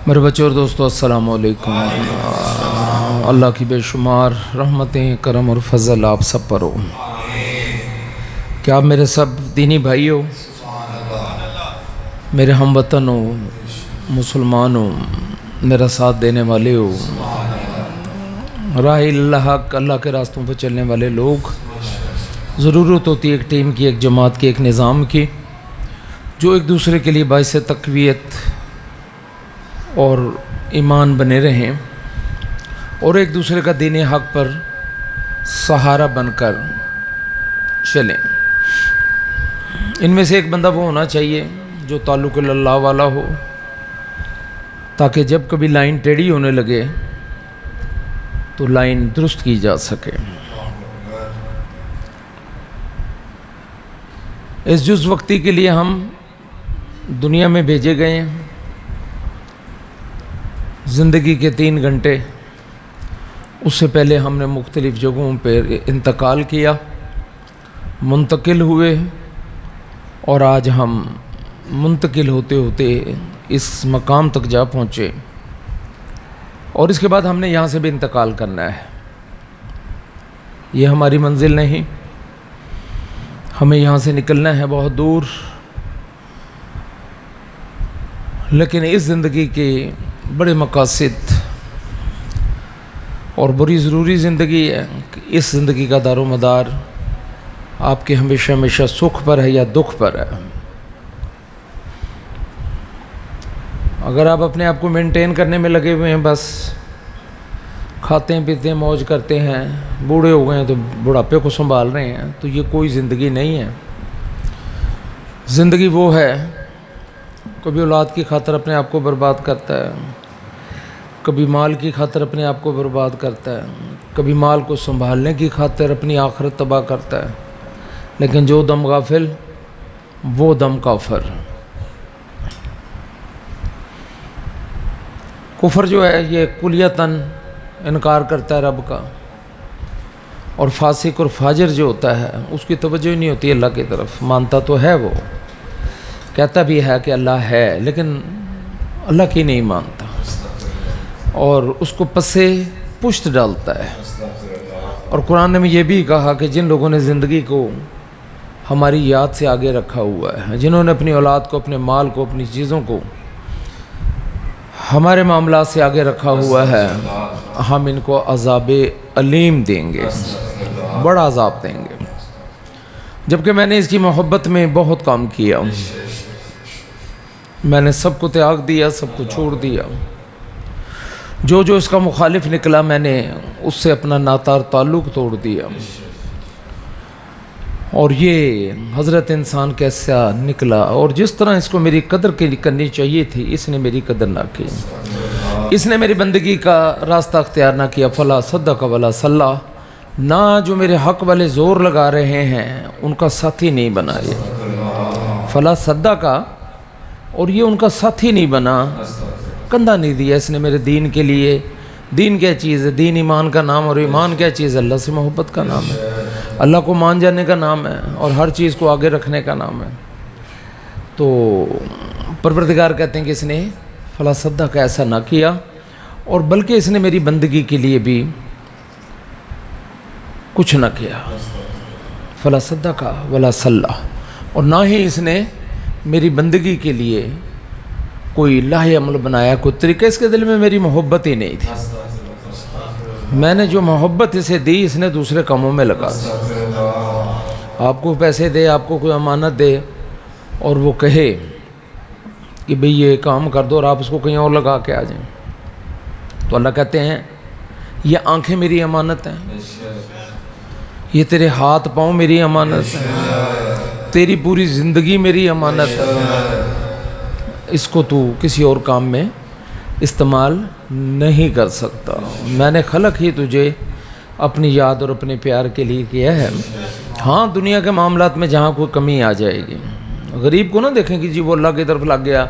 میرے بچوں اور دوستو السلام علیکم۔ اللہ کی بے شمار رحمتیں، کرم اور فضل آپ سب پر ہو۔ کیا آپ میرے سب دینی بھائی ہو، میرے ہم وطن ہو، مسلمان ہو، میرا ساتھ دینے والے ہو، راہ اللہ حق، اللہ کے راستوں پہ چلنے والے لوگ۔ ضرورت ہوتی ہے ایک ٹیم کی، ایک جماعت کی، ایک نظام کی، جو ایک دوسرے کے لیے باعث تقویت اور ایمان بنے رہیں اور ایک دوسرے کا دین حق پر سہارا بن کر چلیں۔ ان میں سے ایک بندہ وہ ہونا چاہیے جو تعلق اللہ والا ہو، تاکہ جب کبھی لائن ٹیڑھی ہونے لگے تو لائن درست کی جا سکے۔ اس جز وقتی کے لیے ہم دنیا میں بھیجے گئے ہیں۔ زندگی کے 3 گھنٹے، اس سے پہلے ہم نے مختلف جگہوں پہ انتقال کیا، منتقل ہوئے، اور آج ہم منتقل ہوتے ہوتے اس مقام تک جا پہنچے، اور اس کے بعد ہم نے یہاں سے بھی انتقال کرنا ہے۔ یہ ہماری منزل نہیں، ہمیں یہاں سے نکلنا ہے بہت دور، لیکن اس زندگی کے بڑے مقاصد اور بڑی ضروری زندگی ہے کہ اس زندگی کا دار و مدار آپ کے ہمیشہ ہمیشہ سکھ پر ہے یا دکھ پر ہے۔ اگر آپ اپنے آپ کو مینٹین کرنے میں لگے ہوئے ہیں، بس کھاتے ہیں پیتے ہیں موج کرتے ہیں، بوڑھے ہو گئے ہیں تو بڑھاپے کو سنبھال رہے ہیں، تو یہ کوئی زندگی نہیں ہے۔ زندگی وہ ہے، کبھی اولاد کی خاطر اپنے آپ کو برباد کرتا ہے، کبھی مال کی خاطر اپنے آپ کو برباد کرتا ہے، کبھی مال کو سنبھالنے کی خاطر اپنی آخرت تباہ کرتا ہے، لیکن جو دم غافل وہ دم کافر۔ کفر جو ہے یہ کلیتاً انکار کرتا ہے رب کا، اور فاسق اور فاجر جو ہوتا ہے اس کی توجہ ہی نہیں ہوتی اللہ کی طرف۔ مانتا تو ہے، وہ کہتا بھی ہے کہ اللہ ہے، لیکن اللہ کی نہیں مانتا، اور اس کو پسے پشت ڈالتا ہے۔ اور قرآن نے یہ بھی کہا کہ جن لوگوں نے زندگی کو ہماری یاد سے آگے رکھا ہوا ہے، جنہوں نے اپنی اولاد کو، اپنے مال کو، اپنی چیزوں کو ہمارے معاملات سے آگے رکھا ہوا ہے، ہم ان کو عذاب علیم دیں گے، بڑا عذاب دیں گے۔ جبکہ میں نے اس کی محبت میں بہت کام کیا، میں نے سب کو تیاگ دیا، سب کو چھوڑ دیا۔ جو اس کا مخالف نکلا، میں نے اس سے اپنا ناتا اور تعلق توڑ دیا۔ اور یہ حضرت انسان کیسا نکلا، اور جس طرح اس کو میری قدر کرنی چاہیے تھی، اس نے میری قدر نہ کی۔ اس نے میری بندگی کا راستہ اختیار نہ کیا۔ فلا صدق ولا صلی، نہ جو میرے حق والے زور لگا رہے ہیں ان کا ساتھی نہیں بنا یہ۔ فلا صدق، اور یہ ان کا ساتھی نہیں بنا، کندھا نہیں دیا اس نے میرے دین کے لیے۔ دین کیا چیز ہے؟ دین ایمان کا نام، اور ایمان کیا چیز ہے؟ اللہ سے محبت کا نام ہے، اللہ کو مان جانے کا نام ہے، اور ہر چیز کو آگے رکھنے کا نام ہے۔ تو پروردگار کہتے ہیں کہ اس نے فلا صدق ایسا نہ کیا، اور بلکہ اس نے میری بندگی کے لیے بھی کچھ نہ کیا۔ فلا صدق ولا صلی، اور نہ ہی اس نے میری بندگی کے لیے کوئی لاہ عمل بنایا، کوئی طریقہ۔ اس کے دل میں میری محبت ہی نہیں تھی۔ میں نے جو محبت اسے دی، اس نے دوسرے کاموں میں لگا دی۔ آپ کو پیسے دے، آپ کو کوئی امانت دے، اور وہ کہے کہ بھئی یہ کام کر دو، اور آپ اس کو کہیں اور لگا کے آ جائیں، تو اللہ کہتے ہیں یہ آنکھیں میری امانت ہیں، یہ تیرے ہاتھ پاؤں میری امانت ہیں، تیری پوری زندگی میری امانت ہے، اس کو تو کسی اور کام میں استعمال نہیں کر سکتا۔ میں نے خلق ہی تجھے اپنی یاد اور اپنے پیار کے لیے کیا ہے۔ ہاں، دنیا کے معاملات میں جہاں کوئی کمی آ جائے گی، غریب کو نہ دیکھیں کہ جی وہ اللہ کی طرف لگ گیا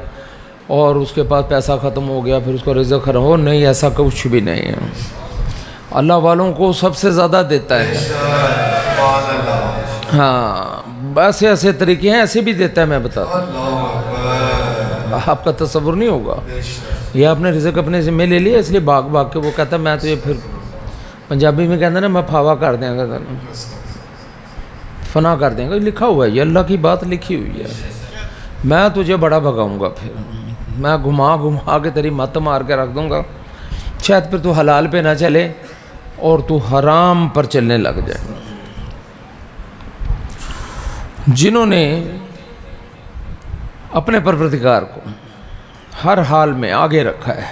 اور اس کے پاس پیسہ ختم ہو گیا، پھر اس کو رزق ختم ہو، نہیں، ایسا کچھ بھی نہیں ہے۔ اللہ والوں کو سب سے زیادہ دیتا ہے۔ ہاں، ایسے طریقے ہیں، ایسے بھی دیتا ہے، میں بتاتا ہوں۔ آپ کا تصور نہیں ہوگا. یہ آپ نے رزق اپنے ذمہ لے لیا اس لیے بھاگ بھاگ کے وہ کہتا ہے میں تو یہ پھر پنجابی میں کہتا ہے نا میں پھاوا کر دیں گا فنا کر دیں گا. لکھا ہوا ہے یہ اللہ کی بات لکھی ہوئی ہے. میں تجھے بڑا بھگاؤں گا پھر میں گھما کے تیری مت مار کے رکھ دوں گا شاید پھر تو حلال پہ نہ چلے اور تو حرام پر چلنے لگ جائے. جنہوں نے اپنے پروردگار کو ہر حال میں آگے رکھا ہے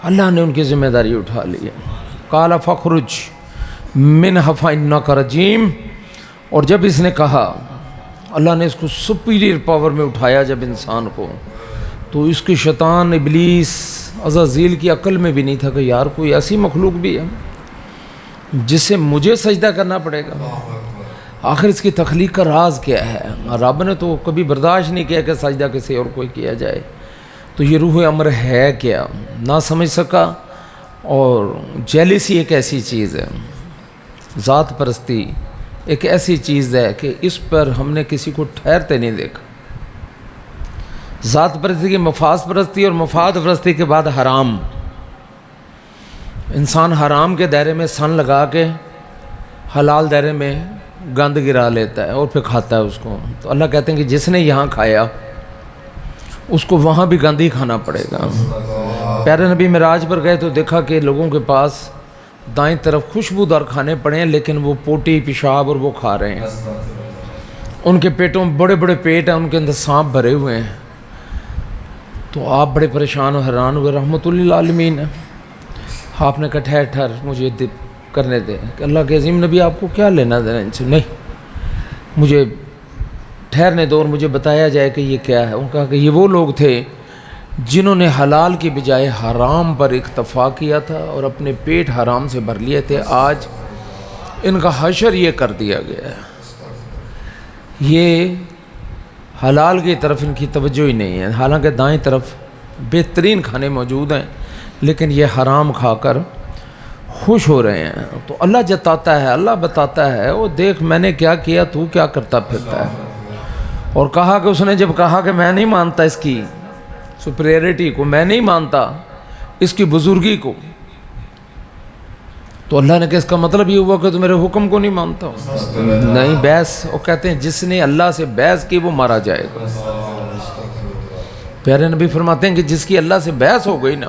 اللہ نے ان کی ذمہ داری اٹھا لی ہے. قال فخرج منها فإنك رجیم. اور جب اس نے کہا اللہ نے اس کو سپیریئر پاور میں اٹھایا جب انسان کو تو اس کی شیطان ابلیس عزازیل کی عقل میں بھی نہیں تھا کہ یار کوئی ایسی مخلوق بھی ہے جس سے مجھے سجدہ کرنا پڑے گا. آخر اس کی تخلیق کا راز کیا ہے؟ رب نے تو کبھی برداشت نہیں کیا کہ سجدہ کسی اور کوئی کیا جائے. تو یہ روح امر ہے کیا نہ سمجھ سکا. اور جیلیسی ایک ایسی چیز ہے ذات پرستی ایک ایسی چیز ہے کہ اس پر ہم نے کسی کو ٹھہرتے نہیں دیکھا. ذات پرستی کی مفاد پرستی اور مفاد پرستی کے بعد حرام. انسان حرام کے دائرے میں سن لگا کے حلال دائرے میں گند گرا لیتا ہے اور پھر کھاتا ہے اس کو. تو اللہ کہتے ہیں کہ جس نے یہاں کھایا اس کو وہاں بھی گند ہی کھانا پڑے گا. پیارے نبی معراج پر گئے تو دیکھا کہ لوگوں کے پاس دائیں طرف خوشبودار کھانے پڑے ہیں لیکن وہ پوٹی پیشاب اور وہ کھا رہے ہیں. ان کے پیٹوں میں بڑے بڑے پیٹ ہیں ان کے اندر سانپ بھرے ہوئے ہیں. تو آپ بڑے پریشان و حیران ہوئے. رحمت للعالمین ہے. آپ نے کہا ٹھہر مجھے کرنے دیں کہ اللہ کے عظیم نبی آپ کو کیا لینا دینا ان سے. نہیں مجھے ٹھہرنے دو اور مجھے بتایا جائے کہ یہ کیا ہے. ان کا کہ یہ وہ لوگ تھے جنہوں نے حلال کی بجائے حرام پر اکتفا کیا تھا اور اپنے پیٹ حرام سے بھر لیے تھے. آج ان کا حشر یہ کر دیا گیا ہے. یہ حلال کی طرف ان کی توجہ ہی نہیں ہے. حالانکہ دائیں طرف بہترین کھانے موجود ہیں لیکن یہ حرام کھا کر خوش ہو رہے ہیں. تو اللہ جتاتا ہے اللہ بتاتا ہے وہ دیکھ میں نے کیا کیا تو کیا کرتا پھرتا ہے. اور کہا کہ اس نے جب کہا کہ میں نہیں مانتا اس کی سپریئرٹی کو میں نہیں مانتا اس کی بزرگی کو تو اللہ نے کہ اس کا مطلب یہ ہوا کہ تو میرے حکم کو نہیں مانتا. نہیں بحث وہ کہتے ہیں جس نے اللہ سے بحث کی وہ مارا جائے گا. پیارے نبی فرماتے ہیں کہ جس کی اللہ سے بحث ہو گئی نا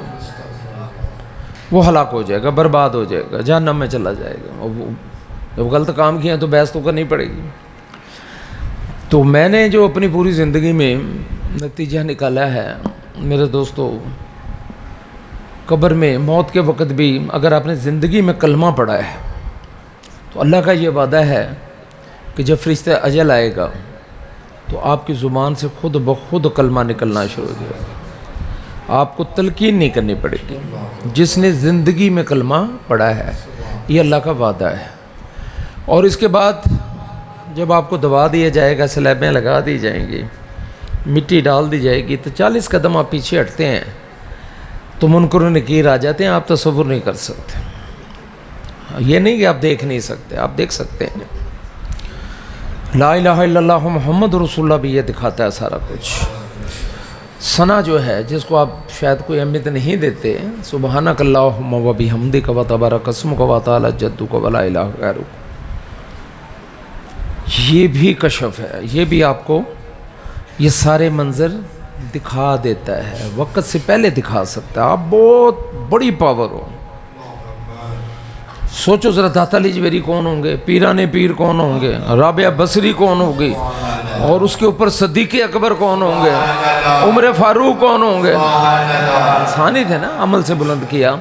وہ ہلاک ہو جائے گا برباد ہو جائے گا جہنم میں چلا جائے گا. اور وہ جب غلط کام کیا تو بحث تو کرنی پڑے گی. تو میں نے جو اپنی پوری زندگی میں نتیجہ نکالا ہے میرے دوستو قبر میں موت کے وقت بھی اگر آپ نے زندگی میں کلمہ پڑھا ہے تو اللہ کا یہ وعدہ ہے کہ جب فرشتہ اجل آئے گا تو آپ کی زبان سے خود بخود کلمہ نکلنا شروع ہو جائے گا. آپ کو تلقین نہیں کرنی پڑے گی. جس نے زندگی میں کلمہ پڑھا ہے یہ اللہ کا وعدہ ہے. اور اس کے بعد جب آپ کو دبا دیا جائے گا سلیبیں لگا دی جائیں گی مٹی ڈال دی جائے گی تو 40 قدم آپ پیچھے ہٹتے ہیں تو منکر و نکیر آ جاتے ہیں. آپ تصور نہیں کر سکتے. یہ نہیں کہ آپ دیکھ نہیں سکتے آپ دیکھ سکتے ہیں. لا الہ الا اللہ محمد رسول اللہ بھی یہ دکھاتا ہے سارا کچھ. ثنا جو ہے جس کو آپ شاید کوئی اہمیت نہیں دیتے سبحانک اللہم و بحمدک و تبارک اسمک و تعالی جدک و لا الہ غیرک یہ بھی کشف ہے. یہ بھی آپ کو یہ سارے منظر دکھا دیتا ہے وقت سے پہلے دکھا سکتا ہے. آپ بہت بڑی پاور ہو. سوچو ذرا داتا لیجویری کون ہوں گے پیران پیر کون ہوں گے رابعہ بصری کون ہوگی اور اس کے اوپر صدیق اکبر کون ہوں گے عمر فاروق کون ہوں گے. انسانی تھے نا عمل سے بلند کیا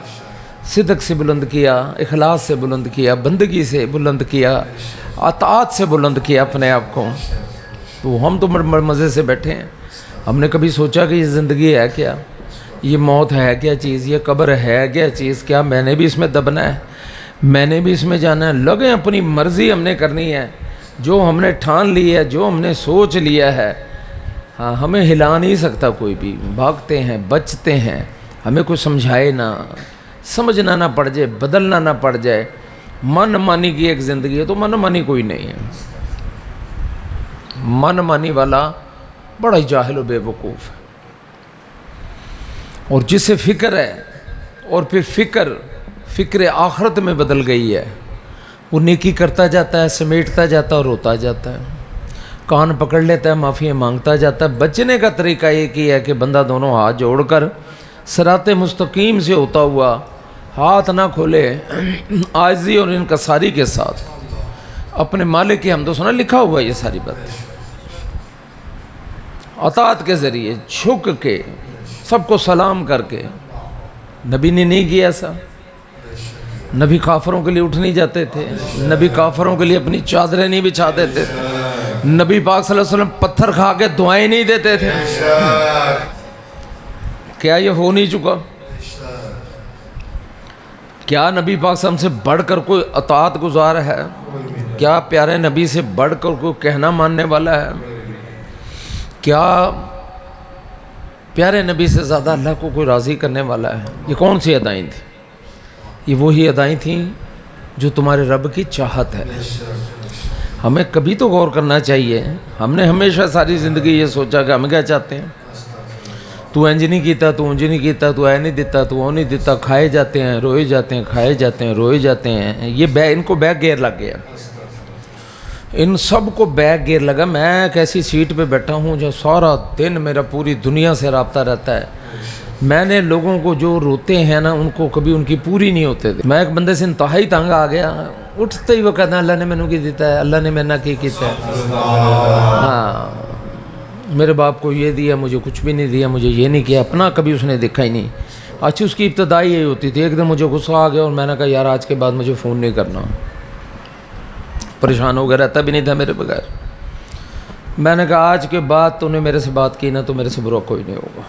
صدق سے بلند کیا اخلاص سے بلند کیا بندگی سے بلند کیا اطاعت سے بلند کیا اپنے آپ کو. تو ہم تو مزے سے بیٹھے ہیں. ہم نے کبھی سوچا کہ یہ زندگی ہے کیا یہ موت ہے کیا چیز یہ قبر ہے کیا چیز کیا میں نے بھی اس میں دبنا ہے میں نے بھی اس میں جانا ہے. لگے اپنی مرضی ہم نے کرنی ہے جو ہم نے ٹھان لی ہے جو ہم نے سوچ لیا ہے. ہاں ہمیں ہلا نہیں سکتا کوئی بھی. بھاگتے ہیں بچتے ہیں ہمیں کوئی سمجھائے نہ سمجھنا نہ پڑ جائے بدلنا نہ پڑ جائے. من مانی کی ایک زندگی ہے تو من مانی کوئی نہیں ہے. من مانی والا بڑا ہی جاہل و بے وقوف ہے. اور جسے فکر ہے اور پھر فکر آخرت میں بدل گئی ہے، وہ نیکی کرتا جاتا ہے، سمیٹتا جاتا ہے اور روتا جاتا ہے، کان پکڑ لیتا ہے، معافیاں مانگتا جاتا ہے۔ بچنے کا طریقہ ایک ہی ہے کہ بندہ دونوں ہاتھ جوڑ کر صراط مستقیم سے ہوتا ہوا ہاتھ نہ کھولے، عاجزی اور انکساری کے ساتھ اپنے مالک کی حمد و ثنا، لکھا ہوا ہے یہ ساری بات، اطاعت کے ذریعے جھک کے سب کو سلام کر کے۔ نبی نے نہیں کیا ایسا، نبی کافروں کے لیے اٹھ نہیں جاتے تھے، نبی کافروں کے لیے اپنی چادریں نہیں بچھا دیتے تھے، نبی پاک صلی اللہ علیہ وسلم پتھر کھا کے دعائیں نہیں دیتے تھے۔ کیا یہ ہو نہیں چکا؟ کیا نبی پاک صلی اللہ علیہ وسلم سے بڑھ کر کوئی اطاعت گزار ہے؟ کیا پیارے نبی سے بڑھ کر کوئی کہنا ماننے والا ہے؟ کیا پیارے نبی سے زیادہ اللہ کو کوئی راضی کرنے والا ہے؟ یہ کون سی ادائیں تھیں؟ یہ وہی ادائیں تھیں جو تمہارے رب کی چاہت ہے۔ ہمیں کبھی تو غور کرنا چاہیے۔ ہم نے ہمیشہ ساری زندگی یہ سوچا کہ ہم کیا چاہتے ہیں، تو انج نہیں کیتا، تو انج نہیں کیتا، تو اے نہیں دیتا، تو وہ نہیں دیتا، کھائے جاتے ہیں، روئے جاتے ہیں، کھائے جاتے ہیں، روئے جاتے ہیں۔ یہ ان کو بیک گیئر لگ گیا، ان سب کو بیک گیئر لگا۔ میں ایک ایسی سیٹ پہ بیٹھا ہوں جو سارا دن میرا پوری دنیا سے رابطہ رہتا ہے۔ میں نے لوگوں کو جو روتے ہیں نا ان کو کبھی ان کی پوری نہیں ہوتے تھے۔ میں ایک بندے سے انتہائی تنگ آ گیا، اٹھتے ہی وہ کہتا ہے اللہ نے مینوں کی دیتا ہے، اللہ نے میرے نہ کی کیتا ہے، ہاں میرے باپ کو یہ دیا، مجھے کچھ بھی نہیں دیا، مجھے یہ نہیں کیا، اپنا کبھی اس نے دیکھا ہی نہیں۔ اچھی اس کی ابتدائی یہی ہوتی تھی۔ ایک دن مجھے غصہ آ گیا اور میں نے کہا یار آج کے بعد مجھے فون نہیں کرنا، پریشان ہو گیا، رہتا بھی نہیں تھا میرے بغیر۔ میں نے کہا آج کے بعد تو نے میرے سے بات کی نا تو میرے سے برا کوئی نہیں ہوگا،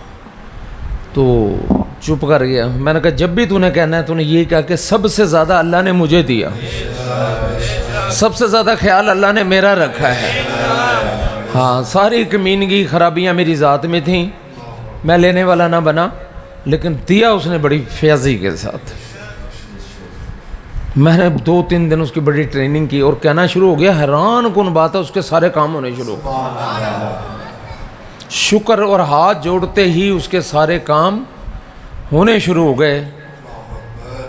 تو چپ کر گیا۔ میں نے کہا جب بھی تو نے کہنا ہے تو نے یہ کہا کہ سب سے زیادہ اللہ نے مجھے دیا، سب سے زیادہ خیال اللہ نے میرا رکھا ہے، ہاں ساری کمینگی خرابیاں میری ذات میں تھیں، میں لینے والا نہ بنا، لیکن دیا اس نے بڑی فیاضی کے ساتھ۔ میں نے 2-3 دن اس کی بڑی ٹریننگ کی اور کہنا شروع ہو گیا، حیران کن بات ہے اس کے سارے کام ہونے شروع ہو گئے، شکر اور ہاتھ جوڑتے ہی اس کے سارے کام ہونے شروع ہو گئے۔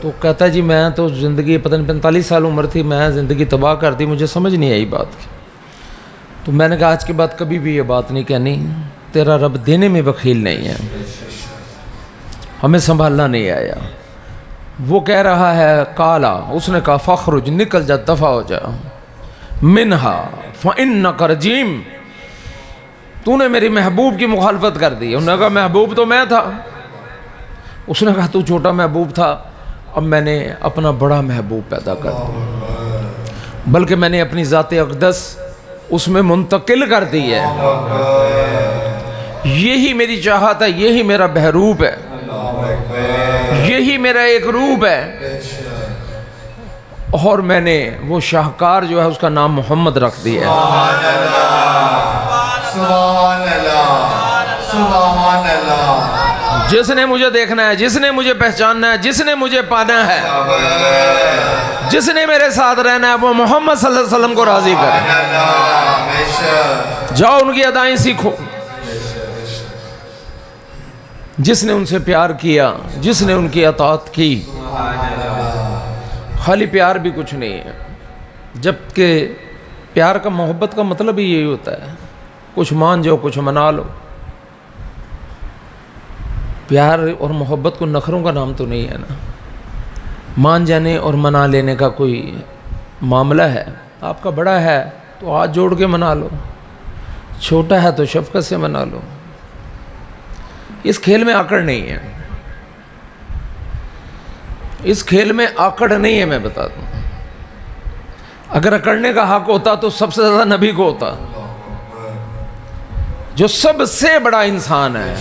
تو کہتا جی میں تو زندگی پتہ نہیں 45 سال عمر تھی، میں زندگی تباہ کر دی، مجھے سمجھ نہیں آئی بات کی۔ تو میں نے کہا آج کے بعد کبھی بھی یہ بات نہیں کہنی، تیرا رب دینے میں بخیل نہیں ہے، ہمیں سنبھالنا نہیں آیا۔ وہ کہہ رہا ہے کالا، اس نے کہا فخرج، نکل جا، دفع ہو جا، منہا فإنک رجیم، تو نے میری محبوب کی مخالفت کر دی۔ انہوں نے کہا محبوب تو میں تھا۔ اس نے کہا تو چھوٹا محبوب تھا، اب میں نے اپنا بڑا محبوب پیدا کر دیا، بلکہ میں نے اپنی ذات اقدس اس میں منتقل کر دی ہے۔ یہی میری چاہت ہے، یہی میرا بہروپ ہے، یہی میرا ایک روپ ہے، اور میں نے وہ شاہکار جو ہے اس کا نام محمد رکھ دیا ہے۔ سبحان اللہ، سبحان اللہ۔ جس نے مجھے دیکھنا ہے، جس نے مجھے پہچاننا ہے، جس نے مجھے پانا ہے، جس نے میرے ساتھ رہنا ہے، وہ محمد صلی اللہ علیہ وسلم کو راضی کرے۔ جاؤ ان کی ادائیں سیکھو۔ جس نے ان سے پیار کیا، جس نے ان کی اطاعت کی، خالی پیار بھی کچھ نہیں ہے، جبکہ پیار کا، محبت کا مطلب ہی یہی ہوتا ہے، کچھ مان جاؤ کچھ منا لو۔ پیار اور محبت کو نخروں کا نام تو نہیں ہے نا، مان جانے اور منا لینے کا کوئی معاملہ ہے۔ آپ کا بڑا ہے تو ہاتھ جوڑ کے منا لو، چھوٹا ہے تو شفقت سے منا لو۔ اس کھیل میں آکڑ نہیں ہے، اس کھیل میں آکڑ نہیں ہے، میں بتا دوں۔ اگر اکڑنے کا حق ہوتا تو سب سے زیادہ نبی کو ہوتا، جو سب سے بڑا انسان ہے۔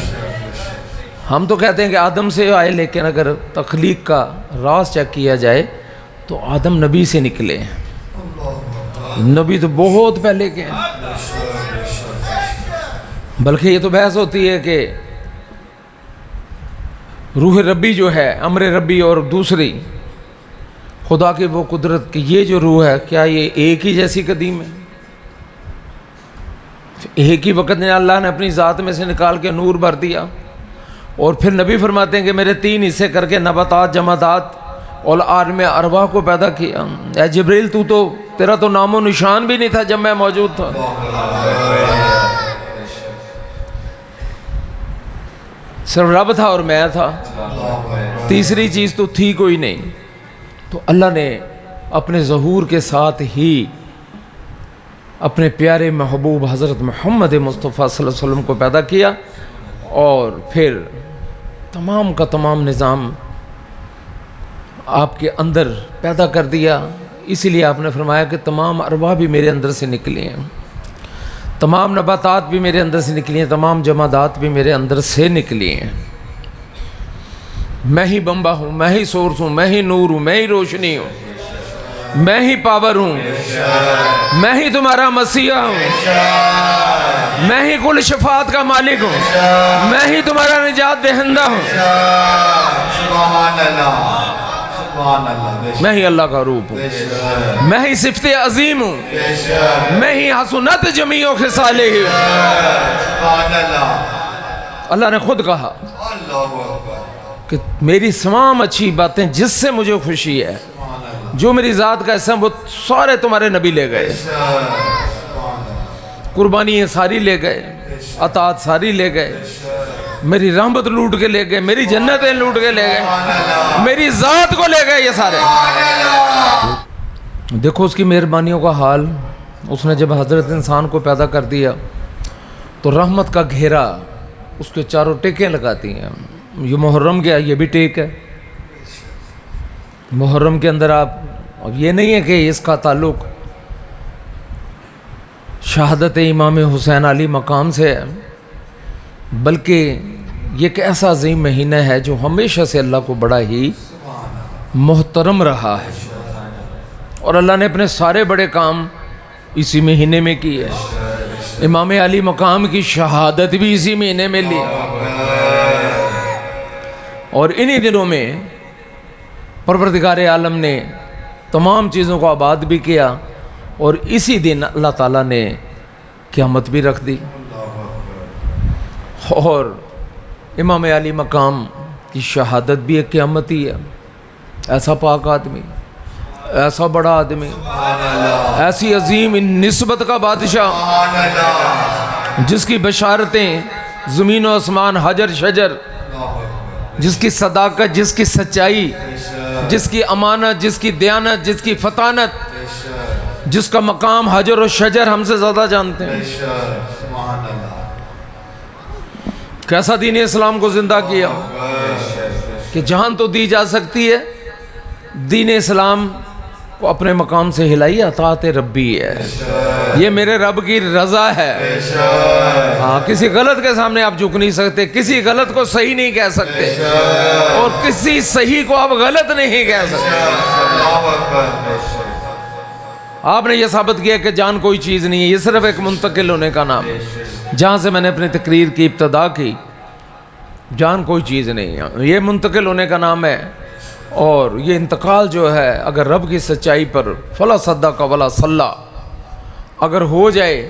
ہم تو کہتے ہیں کہ آدم سے آئے، لیکن اگر تخلیق کا راز چیک کیا جائے تو آدم نبی سے نکلے ہیں، نبی تو بہت پہلے کے ہیں۔ بلکہ یہ تو بحث ہوتی ہے کہ روح ربی جو ہے، امر ربی، اور دوسری خدا کی وہ قدرت کی یہ جو روح ہے، کیا یہ ایک ہی جیسی قدیم ہے؟ ایک ہی وقت میں اللہ نے اپنی ذات میں سے نکال کے نور بھر دیا، اور پھر نبی فرماتے ہیں کہ میرے 3 حصے کر کے نباتات، جمادات اور عالم ارواح کو پیدا کیا۔ اے جبریل تیرا تو نام و نشان بھی نہیں تھا جب میں موجود تھا۔ صرف رب تھا اور میں تھا، تیسری چیز تو تھی کوئی نہیں۔ تو اللہ نے اپنے ظہور کے ساتھ ہی اپنے پیارے محبوب حضرت محمد مصطفیٰ صلی اللہ علیہ وسلم کو پیدا کیا، اور پھر تمام کا تمام نظام آپ کے اندر پیدا کر دیا۔ اسی لیے آپ نے فرمایا کہ تمام ارواح بھی میرے اندر سے نکلی ہیں، تمام نباتات بھی میرے اندر سے نکلی ہیں، تمام جمادات بھی میرے اندر سے نکلی ہیں۔ میں ہی بمبا ہوں، میں ہی سورس ہوں، میں ہی نور ہوں، میں ہی روشنی ہوں، میں ہی پاور ہوں، میں ہی تمہارا مسیح ہوں، میں ہی کل شفاعت کا مالک ہوں، میں ہی تمہارا نجات دہندہ ہوں، سبحان اللہ، سبحان اللہ، میں ہی اللہ کا روپ ہوں، میں ہی صفت عظیم ہوں، میں ہی حسنت جمیع خصالہ ہوں۔ سبحان اللہ، اللہ نے خود کہا اللہ اکبر، کہ میری تمام اچھی باتیں جس سے مجھے خوشی ہے، جو میری ذات کا حصہ وہ سارے تمہارے نبی لے گئے، قربانیاں ساری لے گئے، عطاعت ساری لے گئے، میری رحمت لوٹ کے لے گئے، میری جنتیں لوٹ کے لے گئے، میری ذات کو لے گئے یہ سارے۔ دیکھو اس کی مہربانیوں کا حال۔ اس نے جب حضرت انسان کو پیدا کر دیا تو رحمت کا گھیرا اس کے چاروں ٹیکیں لگاتی ہیں۔ یہ محرم گیا، یہ بھی ٹیک ہے۔ محرم کے اندر آپ، اب یہ نہیں ہے کہ اس کا تعلق شہادت امام حسین علی مقام سے ہے، بلکہ یہ ایک ایسا عظیم مہینہ ہے جو ہمیشہ سے اللہ کو بڑا ہی محترم رہا ہے، اور اللہ نے اپنے سارے بڑے کام اسی مہینے میں کیے۔ امام علی مقام کی شہادت بھی اسی مہینے میں لی، اور انہی دنوں میں پروردگار عالم نے تمام چیزوں کو آباد بھی کیا، اور اسی دن اللہ تعالیٰ نے قیامت بھی رکھ دی۔ اور امام علی مقام کی شہادت بھی ایک قیامت ہی ہے۔ ایسا پاک آدمی، ایسا بڑا آدمی، ایسی عظیم نسبت کا بادشاہ، جس کی بشارتیں زمین و آسمان، حجر شجر، جس کی صداقت، جس کی سچائی، جس کی امانت، جس کی دیانت، جس کی فطانت، جس کا مقام حجر و شجر ہم سے زیادہ جانتے ہیں۔ کیسا دین اسلام کو زندہ کیا کہ جان تو دی جا سکتی ہے، دین اسلام کو اپنے مقام سے ہلائی، اطاعت ربی ہے، یہ میرے رب کی رضا ہے۔ ہاں، کسی غلط کے سامنے آپ جھک نہیں سکتے، کسی غلط کو صحیح نہیں کہہ سکتے، اور کسی صحیح کو آپ غلط نہیں کہہ سکتے۔ آپ نے یہ ثابت کیا کہ جان کوئی چیز نہیں ہے، یہ صرف ایک منتقل ہونے کا نام ہے۔ جہاں سے میں نے اپنی تقریر کی ابتدا کی، جان کوئی چیز نہیں ہے، یہ منتقل ہونے کا نام ہے، اور یہ انتقال جو ہے اگر رب کی سچائی پر فلا صدق ولا صلی اگر ہو جائے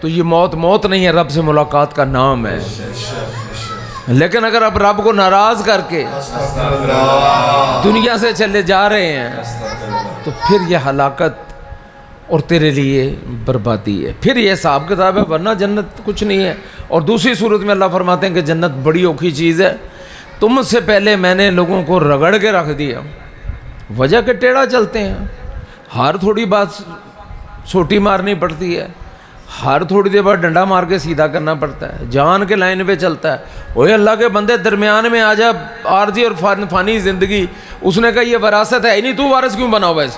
تو یہ موت نہیں ہے، رب سے ملاقات کا نام ہے۔ لیکن اگر آپ رب کو ناراض کر کے دنیا سے چلے جا رہے ہیں تو پھر یہ ہلاکت اور تیرے لیے بربادی ہے، پھر یہ حساب کتاب ہے، ورنہ جنت کچھ نہیں ہے۔ اور دوسری صورت میں اللہ فرماتے ہیں کہ جنت بڑی اوکھی چیز ہے، تم سے پہلے میں نے لوگوں کو رگڑ کے رکھ دیا، وجہ کہ ٹیڑھا چلتے ہیں، ہر تھوڑی بات سوٹی مارنی پڑتی ہے، ہر تھوڑی دیر بعد ڈنڈا مار کے سیدھا کرنا پڑتا ہے، جان کے لائن پہ چلتا ہے۔ اوہ اللہ کے بندے، درمیان میں آ جا عارضی اور فانی زندگی۔ اس نے کہا یہ وراثت ہے ہی نہیں، تو وارث کیوں بنا ہوا ہے؟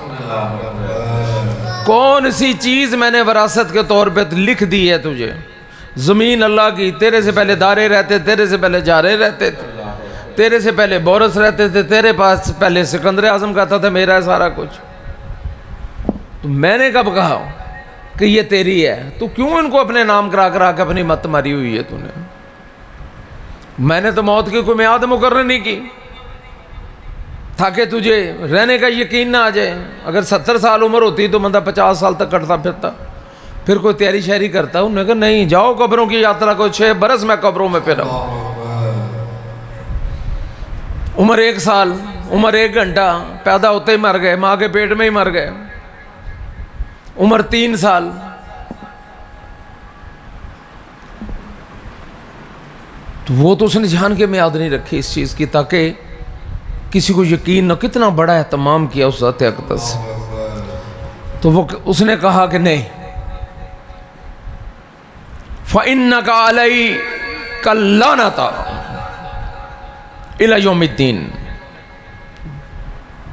کون سی چیز میں نے وراثت کے طور پہ لکھ دی ہے تجھے؟ زمین اللہ کی، تیرے سے پہلے دارے رہتے، تیرے سے پہلے جارے رہتے تھے، تیرے سے پہلے بورس رہتے تھے، تیرے پاس پہلے سکندر اعظم کہتا تھا میرا ہے سارا کچھ۔ تو میں نے کب کہا کہ یہ تیری ہے؟ تو کیوں ان کو اپنے نام کرا کے اپنی مت ماری ہوئی ہے تو نے؟ میں نے تو موت کی کوئی میعاد مقرر نہیں کی تاکہ تجھے رہنے کا یقین نہ آ جائے۔ اگر 70 سال عمر ہوتی تو بندہ 50 سال تک کٹتا پھرتا، پھر کوئی تیاری شہری کرتا۔ انہوں نے کہا نہیں، جاؤ قبروں کی یاترا کو، 6 برس میں قبروں میں پھرا۔ عمر 1 سال، عمر 1 گھنٹہ، پیدا ہوتے ہی مر گئے، ماں کے پیٹ میں ہی مر گئے۔ عمر 3 سال، تو وہ تو اس نے جان کے میعاد نہیں رکھی اس چیز کی تاکہ کسی کو یقین نہ، کتنا بڑا اہتمام کیا اس ذات اقدس۔ تو وہ اس نے کہا کہ نہیں، فَإِنَّكَ عَلَيْكَ اللَّعْنَةَ إِلَى يَوْمِ الدِّينِ،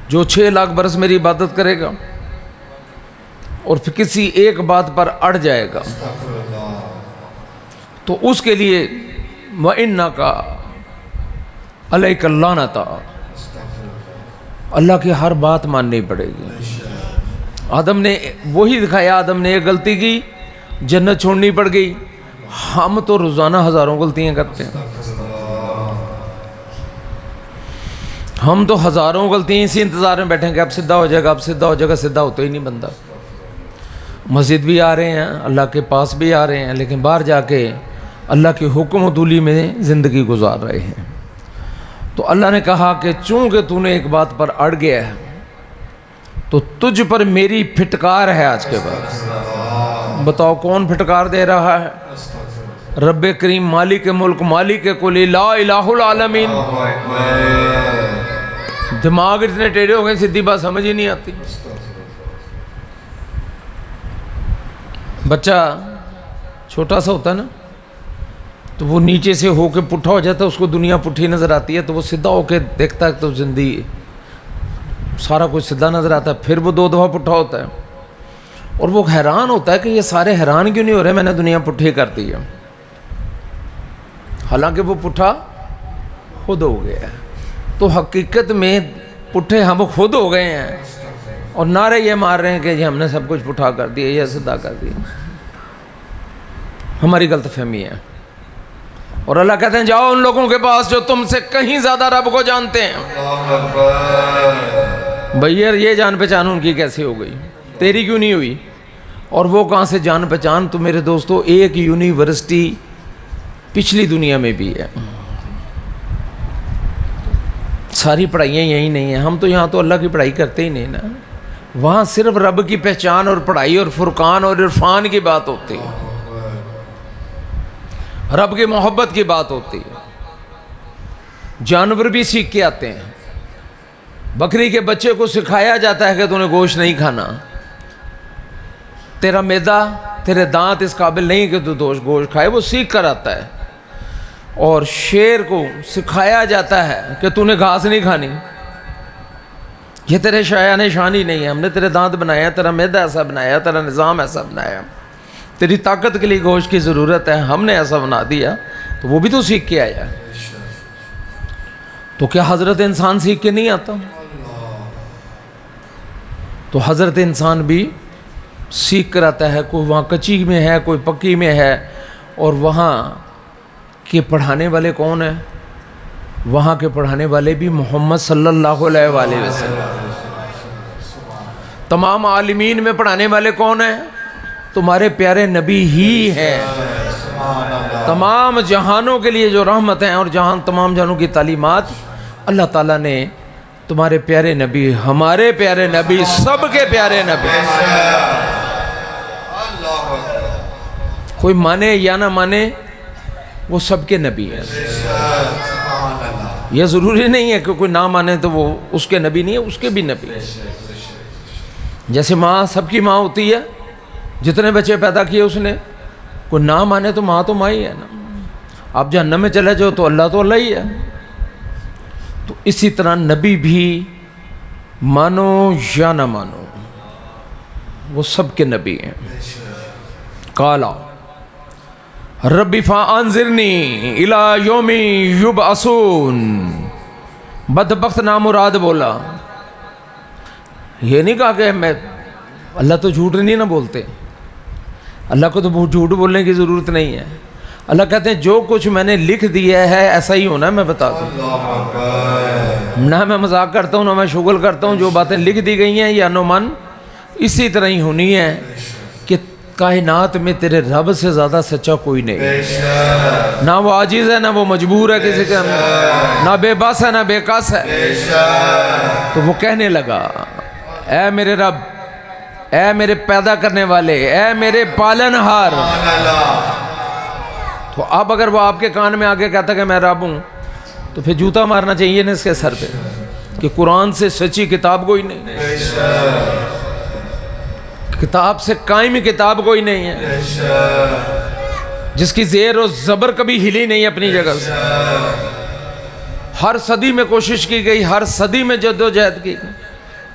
جو 6 لاکھ برس میری عبادت کرے گا اور پھر کسی ایک بات پر اڑ جائے گا تو اس کے لیے وَإِنَّكَ عَلَيْكَ اللَّعْنَةَ، اللہ کی ہر بات ماننی پڑے گی۔ آدم نے وہی دکھایا، آدم نے ایک غلطی کی، جنت چھوڑنی پڑ گئی۔ ہم تو روزانہ ہزاروں غلطیاں کرتے ہیں، ہم تو ہزاروں غلطیاں اسی انتظار میں بیٹھیں کہ اب سدھا ہو جائے گا، اب سدھا ہو جائے گا، سدھا ہوتا ہی نہیں بندہ۔ مسجد بھی آ رہے ہیں، اللہ کے پاس بھی آ رہے ہیں، لیکن باہر جا کے اللہ کے حکم و تولی میں زندگی گزار رہے ہیں۔ تو اللہ نے کہا کہ چونکہ تو نے ایک بات پر اڑ گیا ہے تو تجھ پر میری پھٹکار ہے آج کے بعد۔ بتاؤ کون پھٹکار دے رہا ہے؟ رب کریم، مالک ملک، مالک کل، لا الہ العالمین۔ دماغ اتنے ٹیڑھے ہو گئے، سیدھی بات سمجھ ہی نہیں آتی۔ بچہ چھوٹا سا ہوتا ہے نا، تو وہ نیچے سے ہو کے پٹھا ہو جاتا ہے، اس کو دنیا پٹھی نظر آتی ہے، تو وہ سیدھا ہو کے دیکھتا ہے تو زندگی سارا کچھ سیدھا نظر آتا ہے، پھر وہ 2 دفعہ پٹھا ہوتا ہے اور وہ حیران ہوتا ہے کہ یہ سارے حیران کیوں نہیں ہو رہے، میں نے دنیا پٹھی کر دی ہے، حالانکہ وہ پٹھا خود ہو گیا ہے۔ تو حقیقت میں پٹھے ہم خود ہو گئے ہیں اور نعرے یہ مار رہے ہیں کہ جی ہم نے سب کچھ پٹھا کر دیا یا سیدھا کر دیا۔ ہماری غلط فہمی ہے۔ اور اللہ کہتے ہیں جاؤ ان لوگوں کے پاس جو تم سے کہیں زیادہ رب کو جانتے ہیں۔ بھئی یہ جان پہچان ان کی کیسے ہو گئی، تیری کیوں نہیں ہوئی؟ اور وہ کہاں سے جان پہچان؟ تو میرے دوستو ایک یونیورسٹی پچھلی دنیا میں بھی ہے، ساری پڑھائیاں یہی نہیں ہیں۔ ہم تو یہاں تو اللہ کی پڑھائی کرتے ہی نہیں نا، وہاں صرف رب کی پہچان اور پڑھائی اور فرقان اور عرفان کی بات ہوتی ہے، رب کی محبت کی بات ہوتی ہے۔ جانور بھی سیکھ کے آتے ہیں، بکری کے بچے کو سکھایا جاتا ہے کہ تو نے گوشت نہیں کھانا، تیرا میدا، تیرے دانت اس قابل نہیں کہ تو گوشت کھائے، وہ سیکھ کر آتا ہے۔ اور شیر کو سکھایا جاتا ہے کہ تو نے گھاس نہیں کھانی، یہ تیرے شایان شان ہی نہیں ہے، ہم نے تیرے دانت بنایا، تیرا میدا ایسا بنایا، تیرا نظام ایسا بنایا، تیری طاقت کے لیے گوشت کی ضرورت ہے، ہم نے ایسا بنا دیا، تو وہ بھی تو سیکھ کے آیا۔ تو کیا حضرت انسان سیکھ کے نہیں آتا؟ تو حضرت انسان بھی سیکھ کر آتا ہے، کوئی وہاں کچی میں ہے، کوئی پکی میں ہے۔ اور وہاں کے پڑھانے والے کون ہیں؟ وہاں کے پڑھانے والے بھی محمد صلی اللہ علیہ وآلہ وسلم۔ تمام عالمین میں پڑھانے والے کون ہیں؟ تمہارے پیارے نبی ہی ہیں۔ تمام جہانوں کے لیے جو رحمت ہیں اور تمام جہانوں کی تعلیمات اللہ تعالیٰ نے تمہارے پیارے نبی، ہمارے پیارے نبی، سب کے پیارے نبی، کوئی مانے یا نہ مانے وہ سب کے نبی ہیں۔ یہ ضروری نہیں ہے کہ کوئی نہ مانے تو وہ اس کے نبی نہیں ہے، اس کے بھی نبی ہیں۔ جیسے ماں سب کی ماں ہوتی ہے، جتنے بچے پیدا کیے اس نے، کوئی نہ مانے تو ماں ہی ہے نا۔ آپ جہنم میں چلے جاؤ تو اللہ ہی ہے۔ تو اسی طرح نبی بھی مانو یا نہ مانو وہ سب کے نبی ہیں۔ قالا ربی فانظرنی الی یوم یبعثون، بدبخت نامراد بولا، یہ نہیں کہا کہ میں، اللہ تو جھوٹ نہیں نہ بولتے، اللہ کو تو جھوٹ بولنے کی ضرورت نہیں ہے۔ اللہ کہتے ہیں جو کچھ میں نے لکھ دیا ہے ایسا ہی ہونا ہے، میں بتا دوں، نہ میں مذاق کرتا ہوں نہ میں شغل کرتا ہوں، جو باتیں لکھ دی گئی ہیں یا نو من اسی طرح ہی ہونی ہے کہ کائنات میں تیرے رب سے زیادہ سچا کوئی نہیں، بے شک نہ وہ عاجز ہے، نہ وہ مجبور ہے کسی کے، نہ بے بس ہے، نہ بے کس ہے۔ بے شک تو وہ کہنے لگا اے میرے رب، اے میرے پیدا کرنے والے، اے میرے پالن ہار۔ سبحان اللہ تو اب اگر وہ آپ کے کان میں آگے کہتا کہ میں رب ہوں تو پھر جوتا مارنا چاہیے نا اس کے سر پہ کہ قرآن سے سچی کتاب کوئی نہیں، بے شک کتاب سے قائم کتاب کوئی نہیں ہے، بے شک جس کی زیر و زبر کبھی ہلی نہیں اپنی جگہ سے۔ ہر صدی میں کوشش کی گئی، ہر صدی میں جد و جہد کی گئی،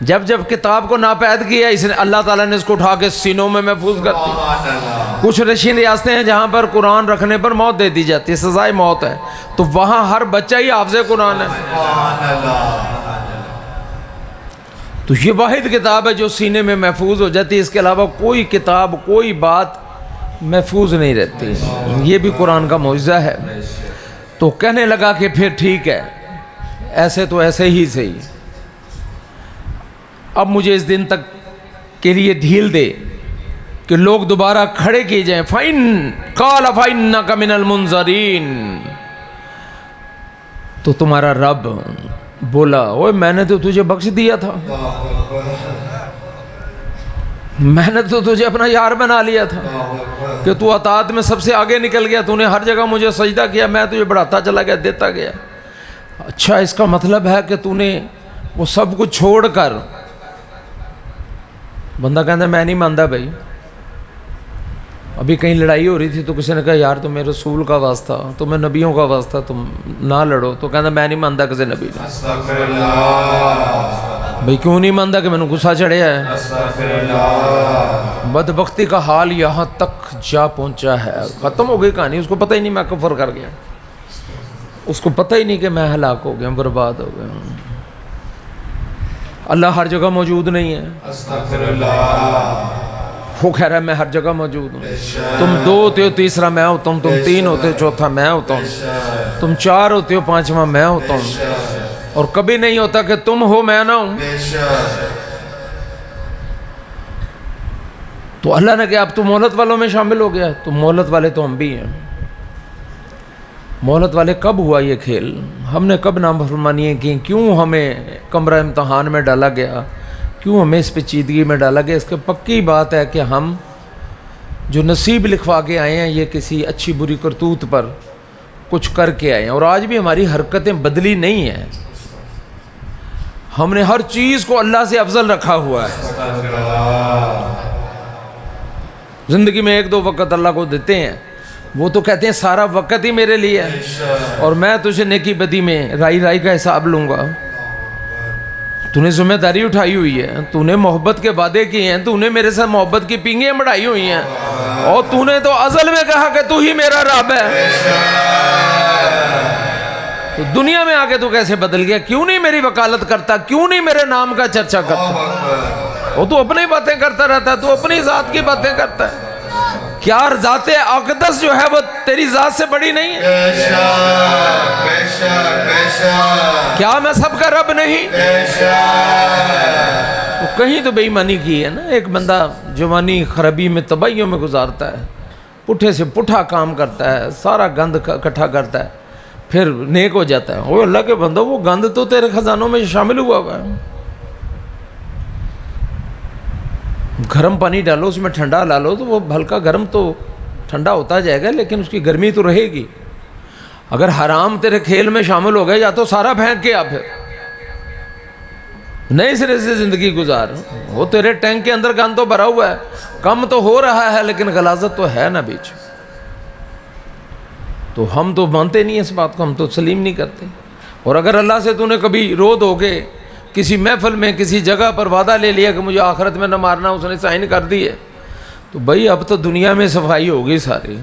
جب جب کتاب کو ناپید کیا اس نے اللہ تعالیٰ نے اس کو اٹھا کے سینوں میں محفوظ کر دی۔ سبحان اللہ کچھ رشین ریاستیں ہیں جہاں پر قرآن رکھنے پر موت دے دی جاتی ہے، سزائے موت ہے، تو وہاں ہر بچہ ہی حافظ قرآن ہے۔ سبحان اللہ تو یہ واحد کتاب ہے جو سینے میں محفوظ ہو جاتی ہے، اس کے علاوہ کوئی کتاب کوئی بات محفوظ نہیں رہتی، یہ بھی قرآن کا معجزہ ہے۔ تو کہنے لگا کہ پھر ٹھیک ہے، ایسے تو ایسے ہی صحیح، اب مجھے اس دن تک کے لیے ڈھیل دے کہ لوگ دوبارہ کھڑے کیے جائیں۔ فَإِن قَالَ فَإِنَّكَ مِنَ الْمُنظَرِينَ، تو تمہارا رب بولا اوے میں نے تو تجھے بخش دیا تھا، میں نے تو تجھے اپنا یار بنا لیا تھا کہ تو اطاعت میں سب سے آگے نکل گیا، تو نے ہر جگہ مجھے سجدہ کیا، میں تجھے بڑھاتا چلا گیا، دیتا گیا۔ اچھا اس کا مطلب ہے کہ تو نے وہ سب کچھ چھوڑ کر، بندہ کہتا میں نہیں مانتا بھائی، ابھی کہیں لڑائی ہو رہی تھی تو کسی نے کہا یار تمہیں رسول کا واسطہ، تمہیں نبیوں کا واسطہ، تم نہ لڑو، تو کہتا میں نہیں مانتا کسی نبی نے۔ استغفر اللہ بھائی کیوں نہیں مانتا کہ میں نے غصہ چڑھیا ہے؟ استغفر اللہ بدبختی کا حال یہاں تک جا پہنچا ہے، ختم ہو گئی کہانی، اس کو پتہ ہی نہیں میں کفر کر گیا، اس کو پتہ ہی نہیں کہ میں ہلاک ہو گیا، برباد ہو گیا۔ اللہ ہر جگہ موجود نہیں ہے، استغفر اللہ وہ کہہ رہا ہے میں ہر جگہ موجود ہوں، تم دو ہوتے ہو تیسرا میں ہوتا ہوں، تم تین ہوتے ہو چوتھا میں ہوتا ہوں، تم چار ہوتے ہو پانچواں میں ہوتا ہوں، اور کبھی نہیں ہوتا کہ تم ہو میں نہ ہوں۔ بے شک تو اللہ نے کہا اب تو مہلت والوں میں شامل ہو گیا، تو مہلت والے تو ہم بھی ہیں۔ مہلت والے کب ہوا یہ کھیل؟ ہم نے کب نافرمانیاں کی؟ کیوں ہمیں کمرہ امتحان میں ڈالا گیا؟ کیوں ہمیں اس پیچیدگی میں ڈالا گیا؟ اس کی پکی بات ہے کہ ہم جو نصیب لکھوا کے آئے ہیں یہ کسی اچھی بری کرتوت پر کچھ کر کے آئے ہیں، اور آج بھی ہماری حرکتیں بدلی نہیں ہیں، ہم نے ہر چیز کو اللہ سے افضل رکھا ہوا ہے۔ استغفر اللہ زندگی میں ایک دو وقت اللہ کو دیتے ہیں، وہ تو کہتے ہیں سارا وقت ہی میرے لیے ہے، اور میں تجھے نیکی بدی میں رائی رائی کا حساب لوں گا۔ تو نے ذمہ داری اٹھائی ہوئی ہے، تو نے محبت کے وعدے کیے ہیں، تو نے میرے ساتھ محبت کی پینگیں بڑھائی ہوئی ہیں، اور تو نے تو ازل میں کہا کہ تو ہی میرا رب ہے، تو دنیا میں آ کے تو کیسے بدل گیا؟ کیوں نہیں میری وکالت کرتا؟ کیوں نہیں میرے نام کا چرچا کرتا؟ وہ تو اپنی باتیں کرتا رہتا ہے، تو اپنی ذات کی باتیں کرتا ہے۔ کیا ذات اقدس جو ہے وہ تیری ذات سے بڑی نہیں ہے؟ بے شک بے شک بے شک کیا میں سب کا رب نہیں؟ بے شک تو کہیں تو بے ایمانی کی ہے نا۔ ایک بندہ جوانی خرابی میں تباہیوں میں گزارتا ہے، پٹھے سے پٹھا کام کرتا ہے، سارا گند اکٹھا کرتا ہے، پھر نیک ہو جاتا ہے۔ وہ اللہ کے بندہ وہ گند تو تیرے خزانوں میں شامل ہوا ہے، گرم پانی ڈالو اس میں ٹھنڈا لا لو تو وہ ہلکا گرم تو ٹھنڈا ہوتا جائے گا، لیکن اس کی گرمی تو رہے گی۔ اگر حرام تیرے کھیل میں شامل ہو گئے یا تو سارا پھینک کے آ، پھر نئے سرے سے زندگی گزار۔ وہ تیرے ٹینک کے اندر گند تو بھرا ہوا ہے، کم تو ہو رہا ہے لیکن غلاظت تو ہے نا بیچ، تو ہم تو مانتے نہیں اس بات کو، ہم تو تسلیم نہیں کرتے۔ اور اگر اللہ سے تو نے کبھی رو دو کے کسی محفل میں کسی جگہ پر وعدہ لے لیا کہ مجھے آخرت میں نہ مارنا، اس نے سائن کر دیے، تو بھائی اب تو دنیا میں صفائی ہوگی ساری،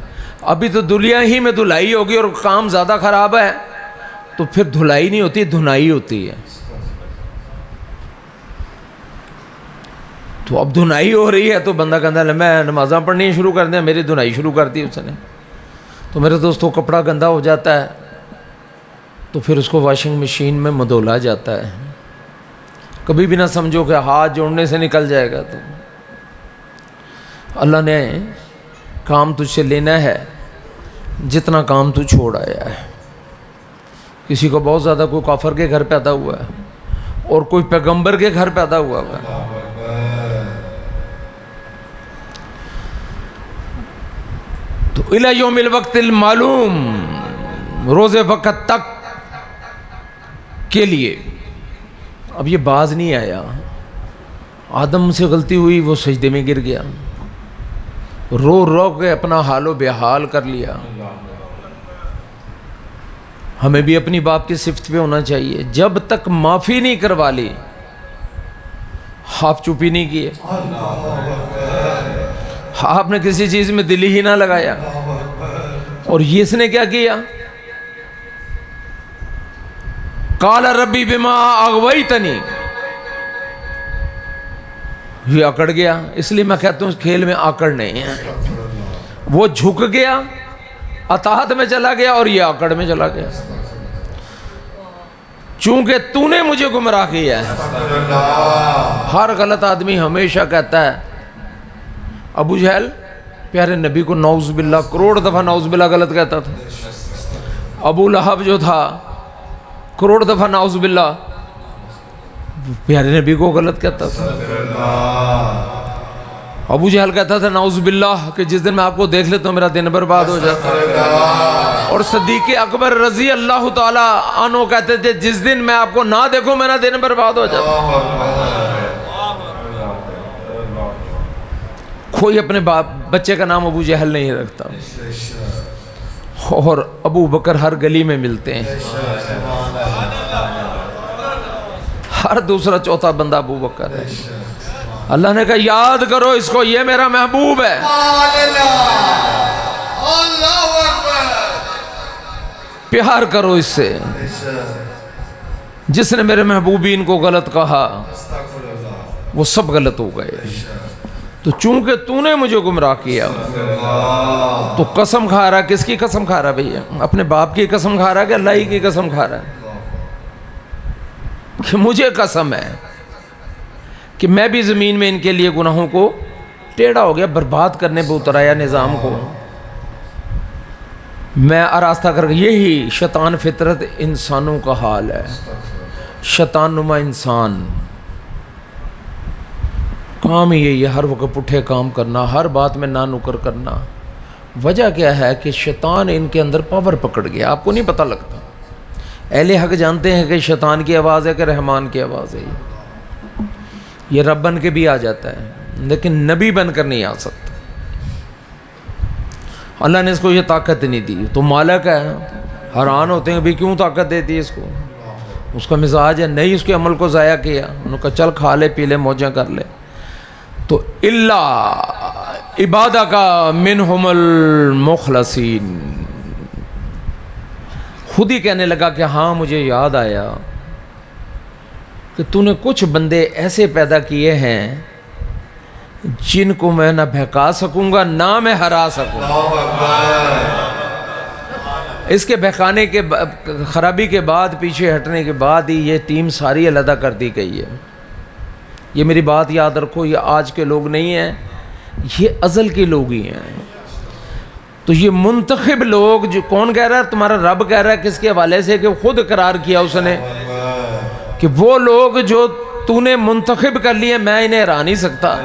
ابھی تو دنیا ہی میں دھلائی ہوگی، اور کام زیادہ خراب ہے تو پھر دھلائی نہیں ہوتی، دھنائی ہوتی ہے۔ تو اب دھنائی ہو رہی ہے تو بندہ کہتا ہے میں نمازاں پڑھنی شروع کر دیں، میری دھنائی شروع کر دی اس نے۔ تو میرے دوستوں کپڑا گندا ہو جاتا ہے تو پھر اس کو واشنگ مشین میں مدولا جاتا ہے، کبھی بھی نہ سمجھو کہ ہاتھ جوڑنے سے نکل جائے گا۔ تو اللہ نے کام تجھ سے لینا ہے جتنا کام تو چھوڑ آیا ہے. کسی کو بہت زیادہ، کوئی کافر کے گھر پیدا ہوا ہے اور کوئی پیغمبر کے گھر پیدا ہوا ہے. تو الی یوم الوقت المعلوم، روز وقت تک کے لیے. اب یہ باز نہیں آیا. آدم سے غلطی ہوئی، وہ سجدے میں گر گیا، رو رو کے اپنا حال و بحال کر لیا. ہمیں بھی اپنی باپ کی صفت پہ ہونا چاہیے. جب تک معافی نہیں کروا لی، آپ چپ ہی نہیں کیے، آپ نے کسی چیز میں دل ہی نہ لگایا. اور یہ اس نے کیا کیا؟ قال ربی بما اغویتنی، یہ اکڑ گیا. اس لیے میں کہتا ہوں اس کھیل میں آکڑ نہیں ہے. وہ جھک گیا، اطاعت میں چلا گیا، اور یہ آکڑ میں چلا گیا. چونکہ تو نے مجھے گمراہ کیا ہے. ہر غلط آدمی ہمیشہ کہتا ہے. ابو جہل پیارے نبی کو نعوذ باللہ کروڑ دفعہ نعوذ باللہ غلط کہتا تھا. ابو لہب جو تھا کروڑ دفعہ نعوذ باللہ پیارے نبی کو غلط کہتا تھا. ابو جہل کہتا تھا نعوذ باللہ کہ جس دن میں آپ کو دیکھ لیتا ہوں میرا دن برباد ہو جاتا. اور صدیق اکبر رضی اللہ تعالی عنہ کہتے تھے جس دن میں آپ کو نہ دیکھوں میرا دن برباد ہو جاتا. کوئی اپنے بچے کا نام ابو جہل نہیں رکھتا. اور ابو بکر ہر گلی میں ملتے ہیں، ہر دوسرا چوتھا بندہ ابو بکر ہے. اللہ نے کہا یاد کرو اس کو، یہ میرا محبوب ہے. پیار کرو اس سے. جس نے میرے محبوبین کو غلط کہا وہ سب غلط ہو گئے. تو چونکہ تو نے مجھے گمراہ کیا تو قسم کھا رہا. کس کی قسم کھا رہا بھیا؟ اپنے باپ کی قسم کھا رہا کہ اللہ ہی کی قسم کھا رہا ہے؟ کہ مجھے قسم ہے کہ میں بھی زمین میں ان کے لیے گناہوں کو ٹیڑھا ہو گیا، برباد کرنے پہ اتر آیا نظام کو میں آراستہ کر کے. یہی شیطان فطرت انسانوں کا حال ہے. شیطان نما انسان کام ہی یہی ہے، ہر وقت پٹھے کام کرنا، ہر بات میں نا نکر کرنا. وجہ کیا ہے کہ شیطان ان کے اندر پاور پکڑ گیا، آپ کو نہیں پتہ لگتا. اہل حق جانتے ہیں کہ شیطان کی آواز ہے کہ رحمان کی آواز ہے. یہ رب بن کے بھی آ جاتا ہے لیکن نبی بن کر نہیں آ سکتا. اللہ نے اس کو یہ طاقت نہیں دی. تو مالک ہے، حیران ہوتے ہیں بھی کیوں طاقت دیتی ہے اس کو. اس کا مزاج ہے نہیں اس کے عمل کو ضائع کیا. انہوں نے کہا چل کھا لے پی لے موجیں کر لے. تو اللہ عبادہ کا منہم المخلصین. خود ہی کہنے لگا کہ ہاں مجھے یاد آیا کہ تو نے کچھ بندے ایسے پیدا کیے ہیں جن کو میں نہ بہکا سکوں گا نہ میں ہرا سکوں گا. اس کے بہکانے کے خرابی کے بعد پیچھے ہٹنے کے بعد ہی یہ ٹیم ساری علیحدہ کر دی گئی ہے. یہ میری بات یاد رکھو، یہ آج کے لوگ نہیں ہیں، یہ ازل کے لوگ ہی ہیں. تو یہ منتخب لوگ جو کون کہہ رہا ہے؟ تمہارا رب کہہ رہا ہے. کس کے حوالے سے؟ کہ خود اقرار کیا اس نے کہ وہ لوگ جو تو نے منتخب کر لیے میں انہیں ہرا نہیں سکتا.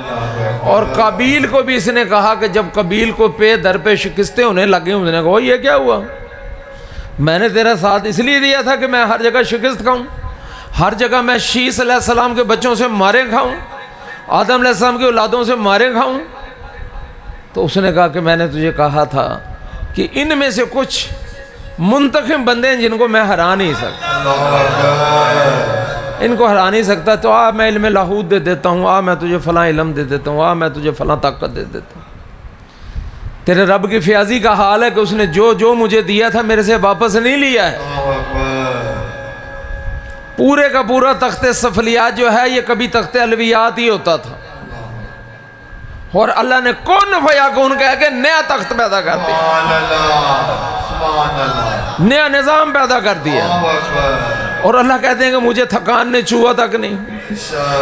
اور قابیل کو بھی اس نے کہا کہ جب قابیل کو پہ در پہ شکستیں ہونے لگے اس نے کہا یہ کیا ہوا؟ میں نے تیرا ساتھ اس لیے دیا تھا کہ میں ہر جگہ شکست کھاؤں، ہر جگہ میں شیس علیہ السلام کے بچوں سے مارے کھاؤں، آدم علیہ السلام کی اولادوں سے مارے کھاؤں. تو اس نے کہا کہ میں نے تجھے کہا تھا کہ ان میں سے کچھ منتخب بندے ہیں جن کو میں ہرا نہیں سکتا، ان کو ہرا نہیں سکتا. تو میں علم لاہوت دے دیتا ہوں، میں تجھے فلاں علم دے دیتا ہوں، میں تجھے فلاں طاقت دے دیتا ہوں. تیرے رب کی فیاضی کا حال ہے کہ اس نے جو مجھے دیا تھا میرے سے واپس نہیں لیا ہے. پورے کا پورا تخت سفلیات جو ہے یہ کبھی تخت علویات ہی ہوتا تھا، اور اللہ نے کون فیکون کہہ کے نیا تخت پیدا کر دیا، نیا نظام پیدا کر دیا. اور اللہ کہتے ہیں کہ مجھے تھکان نے چھوا تک نہیں.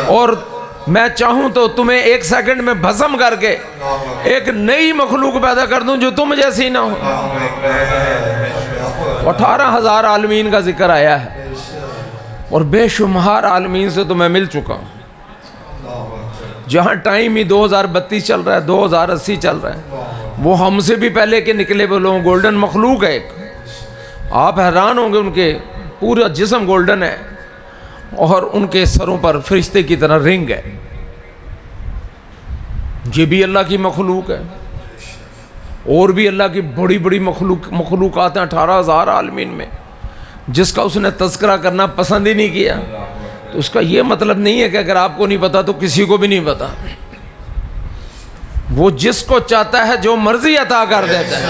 اور میں چاہوں تو تمہیں 1 سیکنڈ میں بھسم کر کے ایک نئی مخلوق پیدا کر دوں جو تم جیسی نہ ہو۔ 18,000 عالمین کا ذکر آیا ہے اور بے شمار عالمین سے تو میں مل چکا ہوں۔ جہاں ٹائم ہی 2032 چل رہا ہے، 2080 چل رہا ہے، وہ ہم سے بھی پہلے کے نکلے وہ لوگ، گولڈن مخلوق ہے ایک۔ آپ حیران ہوں گے، ان کے پورا جسم گولڈن ہے اور ان کے سروں پر فرشتے کی طرح رنگ ہے۔ یہ بھی اللہ کی مخلوق ہے، اور بھی اللہ کی بڑی بڑی مخلوقات ہیں 18,000 عالمین میں، جس کا اس نے تذکرہ کرنا پسند ہی نہیں کیا۔ تو اس کا یہ مطلب نہیں ہے کہ اگر آپ کو نہیں پتا تو کسی کو بھی نہیں پتا۔ وہ جس کو چاہتا ہے جو مرضی عطا کر دیتا ہے۔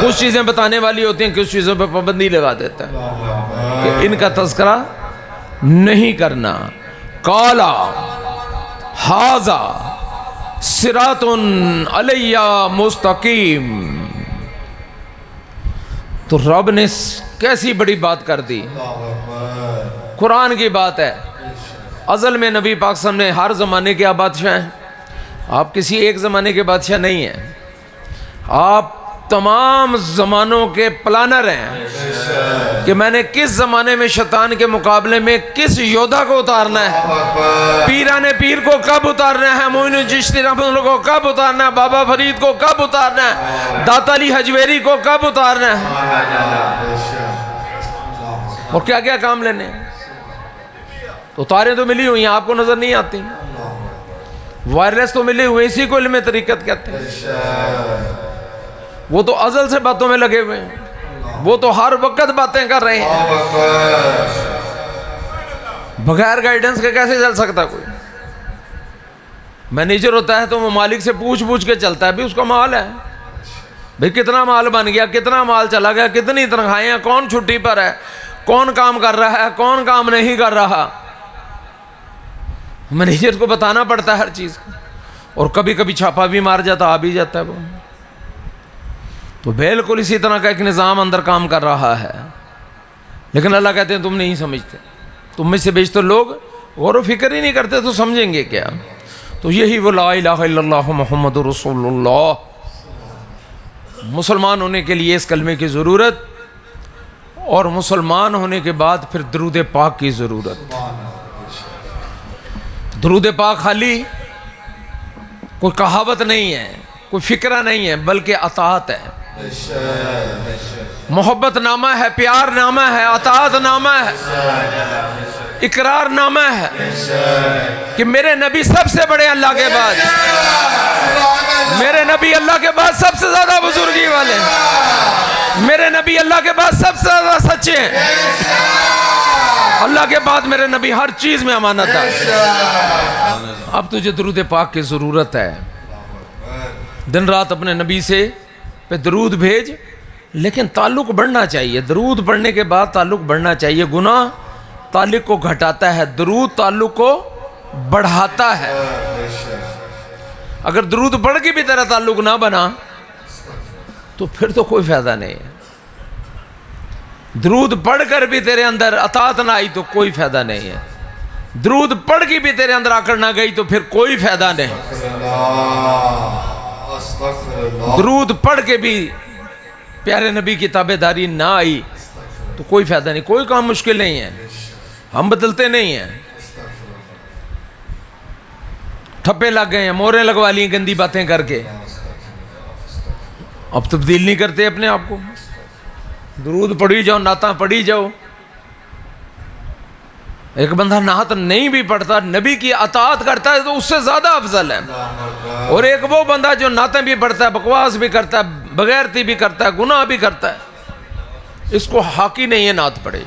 کچھ چیزیں بتانے والی ہوتی ہیں، کچھ چیزوں پہ پابندی لگا دیتا ہے کہ ان کا تذکرہ نہیں کرنا۔ قالا ھذا صراط علی مستقیم۔ تو رب نے کیسی بڑی بات کر دی، قرآن کی بات ہے۔ ازل میں نبی پاک صلی اللہ علیہ وسلم نے ہر زمانے کے آپ بادشاہ ہیں، آپ کسی ایک زمانے کے بادشاہ نہیں ہیں، آپ تمام زمانوں کے پلانر ہیں کہ میں نے کس زمانے میں شیطان کے مقابلے میں کس یودھا کو اتارنا ہے، پیران پیر کو کب اتارنا ہے، معین چشتی رحمۃ اللہ کو کب اتارنا ہے، بابا فرید کو کب اتارنا ہے، داتا علی حجویری کو کب اتارنا ہے، اور کیا کیا کام لینے ہیں۔ تو تاریں تو ملی ہوئی ہیں، آپ کو نظر نہیں آتی، وائرلیس تو ملے ہوئے، اسی کو علم طریقت کہتے ہیں۔ وہ تو ازل سے باتوں میں لگے ہوئے ہیں، وہ تو ہر وقت باتیں کر رہے ہیں، بغیر گائیڈنس کے کیسے چل سکتا کوئی؟ مینیجر ہوتا ہے تو ممالک سے پوچھ کے چلتا ہے، بھی اس کا مال ہے، بھئی کتنا مال بن گیا، کتنا مال چلا گیا، کتنی تنخواہیں ہیں، کون چھٹی پر ہے، کون کام کر رہا ہے، کون کام نہیں کر رہا۔ مینیجر کو بتانا پڑتا ہے ہر چیز کو، اور کبھی کبھی چھاپا بھی مار جاتا، آ بھی جاتا ہے وہ۔ تو بالکل اسی طرح کا ایک نظام اندر کام کر رہا ہے، لیکن اللہ کہتے ہیں تم نہیں سمجھتے، تم میں سے بیشتر لوگ غور و فکر ہی نہیں کرتے، تو سمجھیں گے کیا؟ تو یہی وہ لا الہ الا اللہ محمد رسول اللہ، مسلمان ہونے کے لیے اس کلمے کی ضرورت، اور مسلمان ہونے کے بعد پھر درود پاک کی ضرورت۔ درود پاک خالی کوئی کہاوت نہیں ہے، کوئی فکرہ نہیں ہے، بلکہ اطاعت ہے، محبت نامہ ہے، پیار نامہ ہے، اطاعت نامہ ہے، اقرار نامہ ہے کہ میرے نبی سب سے بڑے اللہ کے بعد، میرے نبی اللہ کے بعد سب سے زیادہ بزرگی والے ہیں، میرے نبی اللہ کے بعد سب سے زیادہ سچے ہیں، اللہ کے بعد میرے نبی ہر چیز میں امانت ہے۔ اب تجھے درود پاک کی ضرورت ہے، دن رات اپنے نبی سے پہ درود بھیج، لیکن تعلق بڑھنا چاہیے، درود پڑھنے کے بعد تعلق بڑھنا چاہیے۔ گناہ تعلق کو گھٹاتا ہے، درود تعلق کو بڑھاتا ہے۔ اگر درود پڑھ کے بھی تیرا تعلق نہ بنا تو پھر تو کوئی فائدہ نہیں ہے، درود پڑھ کر بھی تیرے اندر اطاعت نہ آئی تو کوئی فائدہ نہیں ہے، درود پڑھ کے بھی تیرے اندر آکڑ نہ گئی تو پھر کوئی فائدہ نہیں، درود پڑھ کے بھی پیارے نبی کی تابعداری نہ آئی تو کوئی فائدہ نہیں۔ کوئی کام مشکل نہیں ہے، ہم بدلتے نہیں ہیں، ٹھپے لگ گئے ہیں، موریں لگوا لی گندی باتیں کر کے، اب تبدیل نہیں کرتے اپنے آپ کو۔ درود پڑھی جاؤ، نعتاں پڑھی جاؤ۔ ایک بندہ نعت نہیں بھی پڑھتا، نبی کی اطاعت کرتا ہے تو اس سے زیادہ افضل ہے، اور ایک وہ بندہ جو نعتیں بھی پڑھتا ہے، بکواس بھی کرتا ہے، بغیرتی بھی کرتا ہے، گناہ بھی کرتا ہے، اس کو حق ہی نہیں ہے نعت پڑھے۔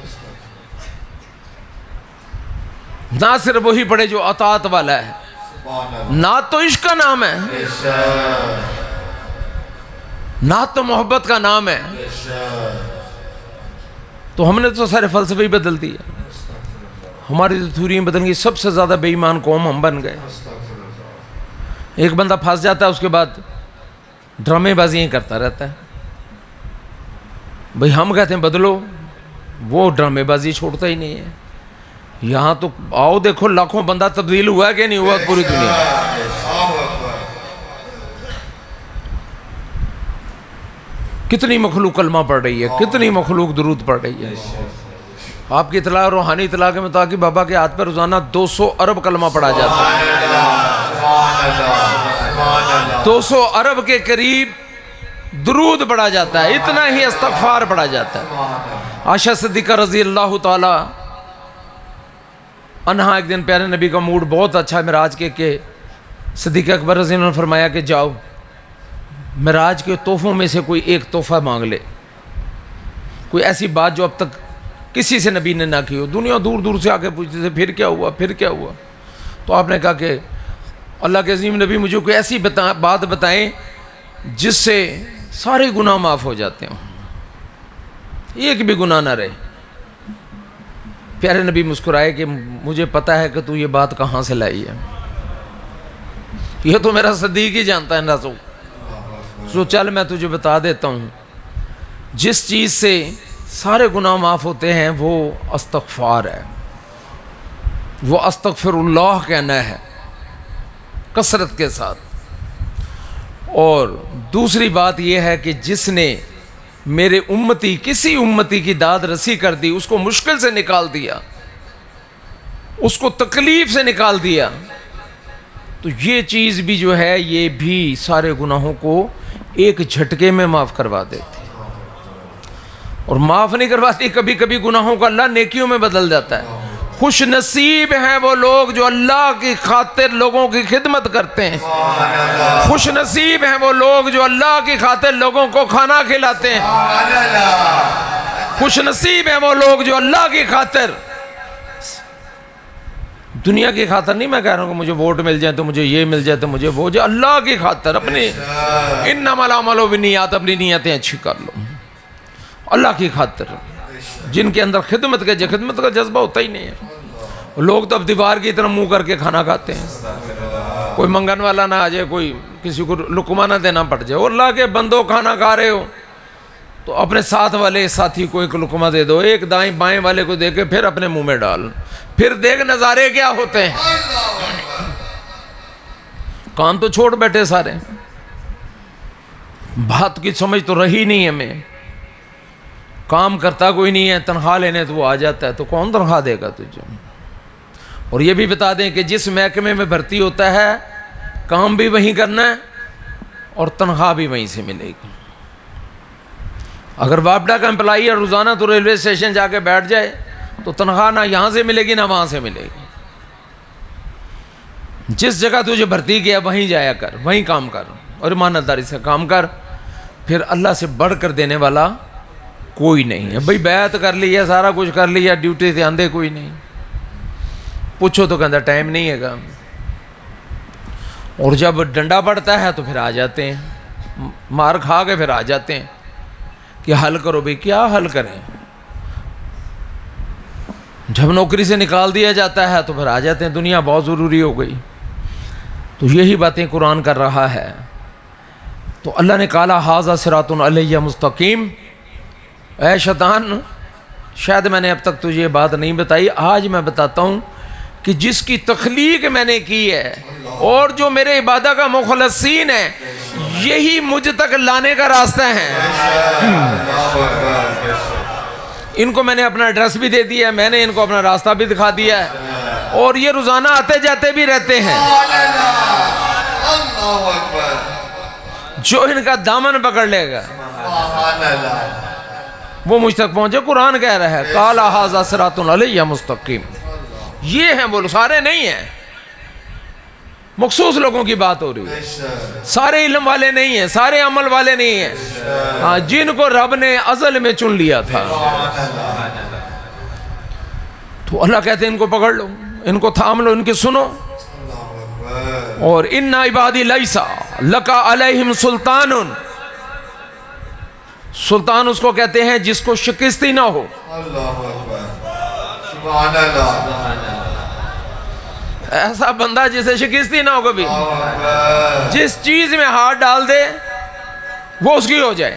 نہ صرف وہی پڑھے جو اطاعت والا ہے، نعت تو عشق کا نام ہے، نعت تو محبت کا نام ہے، تو ہم نے تو سارے فلسفے ہی بدل دیے، ہماری تو تھیوریاں بدل گئی، سب سے زیادہ بے ایمان قوم ہم بن گئے۔ ایک بندہ پھنس جاتا ہے، اس کے بعد ڈرامے بازیاں کرتا رہتا ہے، بھئی ہم کہتے ہیں بدلو، وہ ڈرامے بازی چھوڑتا ہی نہیں ہے، یہاں تو آؤ دیکھو لاکھوں بندہ تبدیل ہوا ہے کہ نہیں ہوا پوری دنیا. کتنی مخلوق کلمہ پڑھ رہی ہے, کتنی مخلوق درود پڑھ رہی ہے. آپ کی اطلاع روحانی اطلاع کے مطابق بابا کے ہاتھ پہ روزانہ 200 ارب کلمہ پڑھا جاتا ہے. 200 ارب کے قریب درود پڑھا جاتا ہے, اتنا ہی استغفار پڑھا جاتا ہے. عائشہ صدیقہ رضی اللہ تعالی عنہا ایک دن پیارے نبی کا موڈ بہت اچھا ہے معراج کے کہ صدیق اکبر رضی اللہ عنہ نے فرمایا کہ جاؤ معراج کے تحفوں میں سے کوئی ایک تحفہ مانگ لے, کوئی ایسی بات جو اب تک کسی سے نبی نے نہ کی ہو. دنیا دور دور سے آ کے پوچھتے تھے پھر کیا ہوا, پھر کیا ہوا. تو آپ نے کہا کہ اللہ کے عظیم نبی مجھے کوئی ایسی بات بتائیں جس سے سارے گناہ معاف ہو جاتے ہوں, ایک بھی گناہ نہ رہے. پیارے نبی مسکرائے کہ مجھے پتا ہے کہ تو یہ بات کہاں سے لائی ہے, یہ تو میرا صدیق ہی جانتا ہے نا. سو چل میں تجھے بتا دیتا ہوں, جس چیز سے سارے گناہ معاف ہوتے ہیں وہ استغفار ہے, وہ استغفر اللہ کہنا ہے کثرت کے ساتھ. اور دوسری بات یہ ہے کہ جس نے میرے امتی کسی امتی کی داد رسی کر دی, اس کو مشکل سے نکال دیا, اس کو تکلیف سے نکال دیا, تو یہ چیز بھی جو ہے یہ بھی سارے گناہوں کو ایک جھٹکے میں معاف کروا دیتی. اور معاف نہیں کرواتی, کبھی کبھی گناہوں کو اللہ نیکیوں میں بدل جاتا ہے. خوش نصیب ہیں وہ لوگ جو اللہ کی خاطر لوگوں کی خدمت کرتے ہیں. خوش نصیب ہیں وہ لوگ جو اللہ کی خاطر لوگوں کو کھانا کھلاتے ہیں. خوش نصیب ہیں وہ لوگ جو اللہ کی خاطر, دنیا کی خاطر نہیں میں کہہ رہا ہوں کہ مجھے ووٹ مل جائے تو مجھے یہ مل جائے تو مجھے وہ جائے, اللہ کی خاطر اپنی انما الاعمال بالنیات, اپنی نیتیں اچھی کر لو اللہ کی خاطر. جن کے اندر خدمت کا جذبہ ہوتا ہی نہیں ہے, لوگ تو اب دیوار کی طرح منہ کر کے کھانا کھاتے ہیں. کوئی منگن والا نہ آ جائے, کوئی کسی کو لقمہ نہ دینا پڑ جائے. اور اللہ کے بندوں کھانا کھا رہے ہو تو اپنے ساتھ والے ساتھی کو ایک لقمہ دے دو, ایک دائیں بائیں والے کو دے کے پھر اپنے منہ میں ڈال, پھر دیکھ نظارے کیا ہوتے ہیں. کام تو چھوڑ بیٹھے سارے, بات کی سمجھ تو رہی نہیں ہمیں. کام کرتا کوئی نہیں ہے, تنخواہ لینے تو وہ آ جاتا ہے, تو کون تنخواہ دے گا تجھے. اور یہ بھی بتا دیں کہ جس محکمے میں بھرتی ہوتا ہے کام بھی وہیں کرنا ہے اور تنخواہ بھی وہیں سے ملے گی. اگر واپڈا کا امپلائی ہے روزانہ تو ریلوے اسٹیشن جا کے بیٹھ جائے تو تنخواہ نہ یہاں سے ملے گی نہ وہاں سے ملے گی. جس جگہ تجھے بھرتی کیا وہیں جایا کر, وہیں کام کر اور ایمانداری سے کام کر, پھر اللہ سے بڑھ کر دینے والا کوئی نہیں ہے. بھئی بیعت کر لیا, سارا کچھ کر لیا, ڈیوٹی سے آندے کوئی نہیں. پوچھو تو کہتا ٹائم نہیں ہے گا, اور جب ڈنڈا پڑتا ہے تو پھر آ جاتے ہیں, مار کھا کے پھر آ جاتے ہیں کہ حل کرو. بھئی کیا حل کریں, جب نوکری سے نکال دیا جاتا ہے تو پھر آ جاتے ہیں دنیا بہت ضروری ہو گئی. تو یہی باتیں قرآن کر رہا ہے. تو اللہ نے کہا ھذا صراط علیہ مستقیم. اے شیطان, شاید میں نے اب تک تجھے یہ بات نہیں بتائی, آج میں بتاتا ہوں کہ جس کی تخلیق میں نے کی ہے اور جو میرے عبادہ کا مخلصین ہے, یہی مجھ تک لانے کا راستہ ہے. ان کو میں نے اپنا ایڈریس بھی دے دیا ہے, میں نے ان کو اپنا راستہ بھی دکھا دیا ہے, اور یہ روزانہ آتے جاتے بھی رہتے ہیں. جو ان کا دامن پکڑ لے گا وہ مجھ تک پہنچے. قرآن کہہ رہا ہے قال ھذا صراط علیہ مستقیم. یہ ہیں وہ سارے نہیں ہیں, مخصوص لوگوں کی بات ہو رہی ہے. سارے علم والے نہیں ہیں, سارے عمل والے نہیں ہیں, ہاں جن کو رب نے ازل میں چن لیا تھا. تو اللہ کہتے ہیں ان کو پکڑ لو, ان کو تھام لو, ان کی سنو. اور ان عبادی لیس لک علیہم سلطان, سلطان اس کو کہتے ہیں جس کو شکستی نہ ہو. ایسا بندہ جسے شکستی نہ ہو کبھی, جس چیز میں ہاتھ ڈال دے وہ اس کی ہو جائے,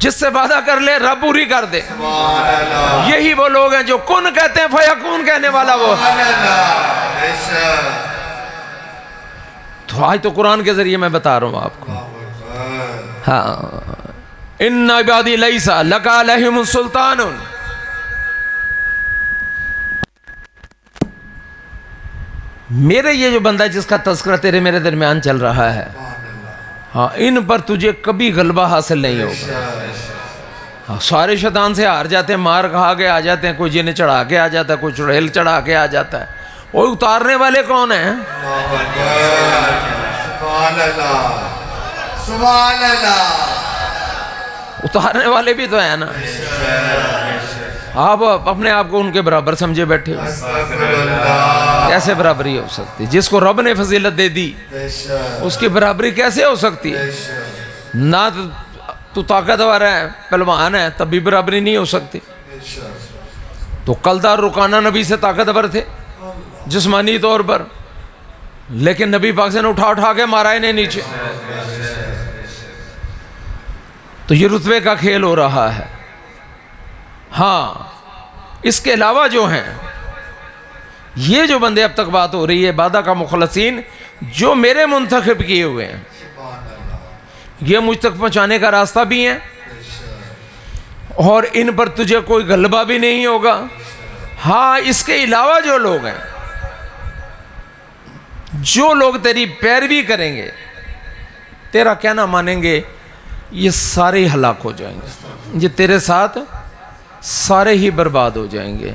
جس سے وعدہ کر لے رب پوری کر دے. سبحان اللہ یہی وہ لوگ ہیں جو کن کہتے ہیں فیکون کہنے والا وہ. سبحان اللہ بے شک تو آج تو قرآن کے ذریعے میں بتا رہا ہوں آپ کو. ہاں ان عبادی لیس لک علیہم سلطان. میرے یہ جو بندہ جس کا تذکرہ تیرے میرے درمیان چل رہا ہے، ہاں ان پر تجھے کبھی غلبہ حاصل نہیں ہوگا. ہاں سارے شیطان سے ہار جاتے ہیں، مار کھا کے آ جاتے ہیں، کوئی جنہیں چڑھا کے آ جاتا ہے، کوئی چڑیل چڑھا کے آ جاتا ہے. وہ اتارنے والے کون ہیں؟ سبحان اللہ سبحان اللہ اتارنے والے بھی تو ہیں نا. آپ اپنے آپ کو ان کے برابر سمجھے بیٹھے ہو. استغفر اللہ کیسے برابری ہو سکتی؟ جس کو رب نے فضیلت دے دی بے شک اس کی برابری کیسے ہو سکتی ہے؟ بے شک نہ تو طاقتور ہے، پہلوان ہے، تب بھی برابری نہیں ہو سکتی. بے شک تو کلدار رکانہ نبی سے طاقتور تھے جسمانی طور پر، لیکن نبی پاک سے نے اٹھا کے مارا انہیں نیچے. تو یہ رتبے کا کھیل ہو رہا ہے. ہاں اس کے علاوہ جو ہیں یہ جو بندے اب تک بات ہو رہی ہے عبادہ کا مخلصین جو میرے منتخب کیے ہوئے ہیں، یہ مجھ تک پہنچانے کا راستہ بھی ہیں اور ان پر تجھے کوئی غلبہ بھی نہیں ہوگا. ہاں اس کے علاوہ جو لوگ ہیں، جو لوگ تیری پیروی کریں گے، تیرا کہنا مانیں گے، یہ سارے ہلاک ہو جائیں گے، یہ تیرے ساتھ سارے ہی برباد ہو جائیں گے.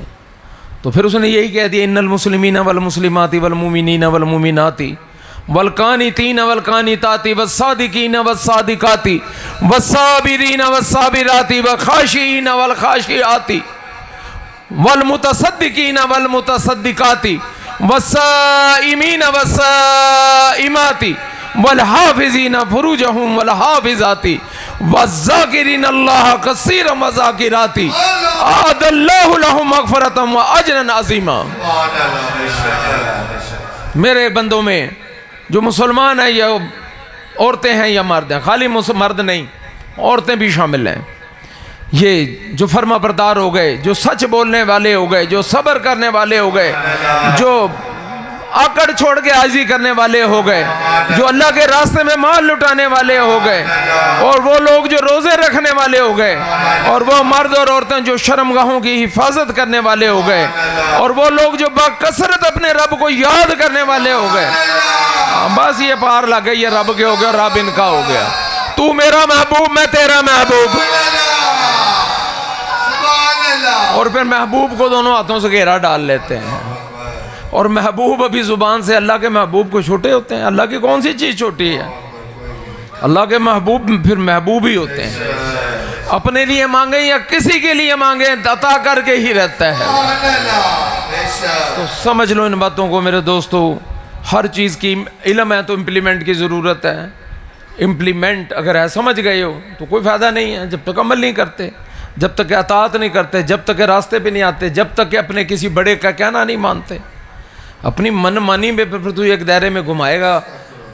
تو پھر اس نے یہی کہہ دیا ان المسلمین والمسلمات والمؤمنین والمؤمنات والقانتین والقانتات والصادقین والصادقات والصابرین والصابرات والخاشعین والخاشعات والمتصدقین والمتصدقات والصائمین والصائمات والحافظین فروجہم والحافظات والذاکرین اللہ کثیرا وذاکرات اعد اللہ لہم مغفرۃ واجرا عظیما. سبحان اللہ بے شک میرے بندوں میں جو مسلمان ہیں یا عورتیں ہیں یا مرد ہیں، خالی مرد نہیں عورتیں بھی شامل ہیں، یہ جو فرما بردار ہو گئے، جو سچ بولنے والے ہو گئے، جو صبر کرنے والے ہو گئے، جو آکڑ چھوڑ کے عاجزی کرنے والے ہو گئے، جو اللہ کے راستے میں مال لٹانے والے ہو گئے، اور وہ لوگ جو روزے رکھنے والے ہو گئے، اور وہ مرد اور عورتیں جو شرمگاہوں کی حفاظت کرنے والے ہو گئے، اور وہ لوگ جو باکثرت اپنے رب کو یاد کرنے والے ہو گئے. بس یہ پار لگ گئی، یہ رب کے ہو گیا، رب ان کا ہو گیا. تو میرا محبوب، میں تیرا محبوب. سبحان اللہ اور پھر محبوب کو دونوں ہاتھوں سے گھیرا ڈال لیتے ہیں. اور محبوب ابھی زبان سے اللہ کے محبوب کو چھوٹے ہوتے ہیں. اللہ کی کون سی چیز چھوٹی ہے؟ اللہ کے محبوب پھر محبوب ہی ہوتے ہیں. اپنے لیے مانگیں یا کسی کے لیے مانگیں، عطا کر کے ہی رہتا ہے. سبحان اللہ بے شک تو سمجھ لو ان باتوں کو میرے دوستو. ہر چیز کی علم ہے تو امپلیمنٹ کی ضرورت ہے. امپلیمنٹ اگر ہے سمجھ گئے ہو تو کوئی فائدہ نہیں ہے. جب تک عمل نہیں کرتے، جب تک کہ اطاعت نہیں کرتے، جب تک کہ راستے پہ نہیں آتے، جب تک کہ اپنے کسی بڑے کا کہنا نہیں مانتے، اپنی من مانی میں پھر تو ایک دائرے میں گھمائے گا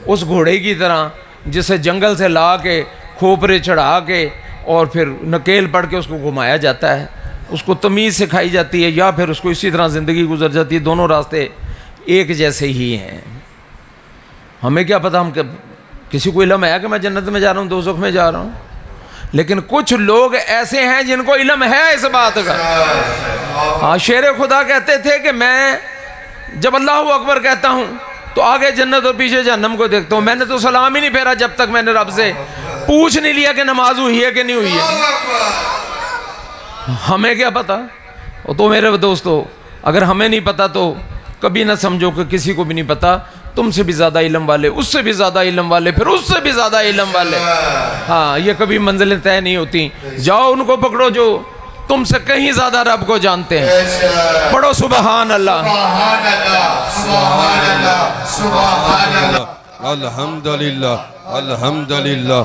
اس گھوڑے کی طرح جسے جنگل سے لا کے کھوپرے چڑھا کے اور پھر نکیل پڑھ کے اس کو گھمایا جاتا ہے. اس کو تمیز سکھائی جاتی ہے یا پھر اس کو اسی طرح زندگی گزر جاتی ہے. دونوں راستے ایک جیسے ہی ہیں. ہمیں کیا پتہ، ہم کسی کو علم ہے کہ میں جنت میں جا رہا ہوں، دوزخ میں جا رہا ہوں؟ لیکن کچھ لوگ ایسے ہیں جن کو علم ہے اس بات کا. ہاں شیر خدا کہتے تھے کہ میں جب اللہ اکبر کہتا ہوں تو آگے جنت اور پیچھے جہنم کو دیکھتا ہوں. میں نے تو سلام ہی نہیں پھیرا جب تک میں نے رب سے پوچھ نہیں لیا کہ نماز ہوئی ہے کہ نہیں ہوئی ہے. ہمیں کیا پتا؟ تو میرے دوستو اگر ہمیں نہیں پتا تو کبھی نہ سمجھو کہ کسی کو بھی نہیں پتا. تم سے بھی زیادہ علم والے، اس سے بھی زیادہ علم والے، پھر اس سے بھی زیادہ علم والے. ہاں یہ کبھی منزلیں طے نہیں ہوتی. جاؤ ان کو پکڑو جو تم سے کہیں زیادہ رب کو جانتے ہیں. پڑھو سبحان اللہ. سبحان اللہ سبحان اللہ سبحان اللہ الحمدللہ الحمدللہ.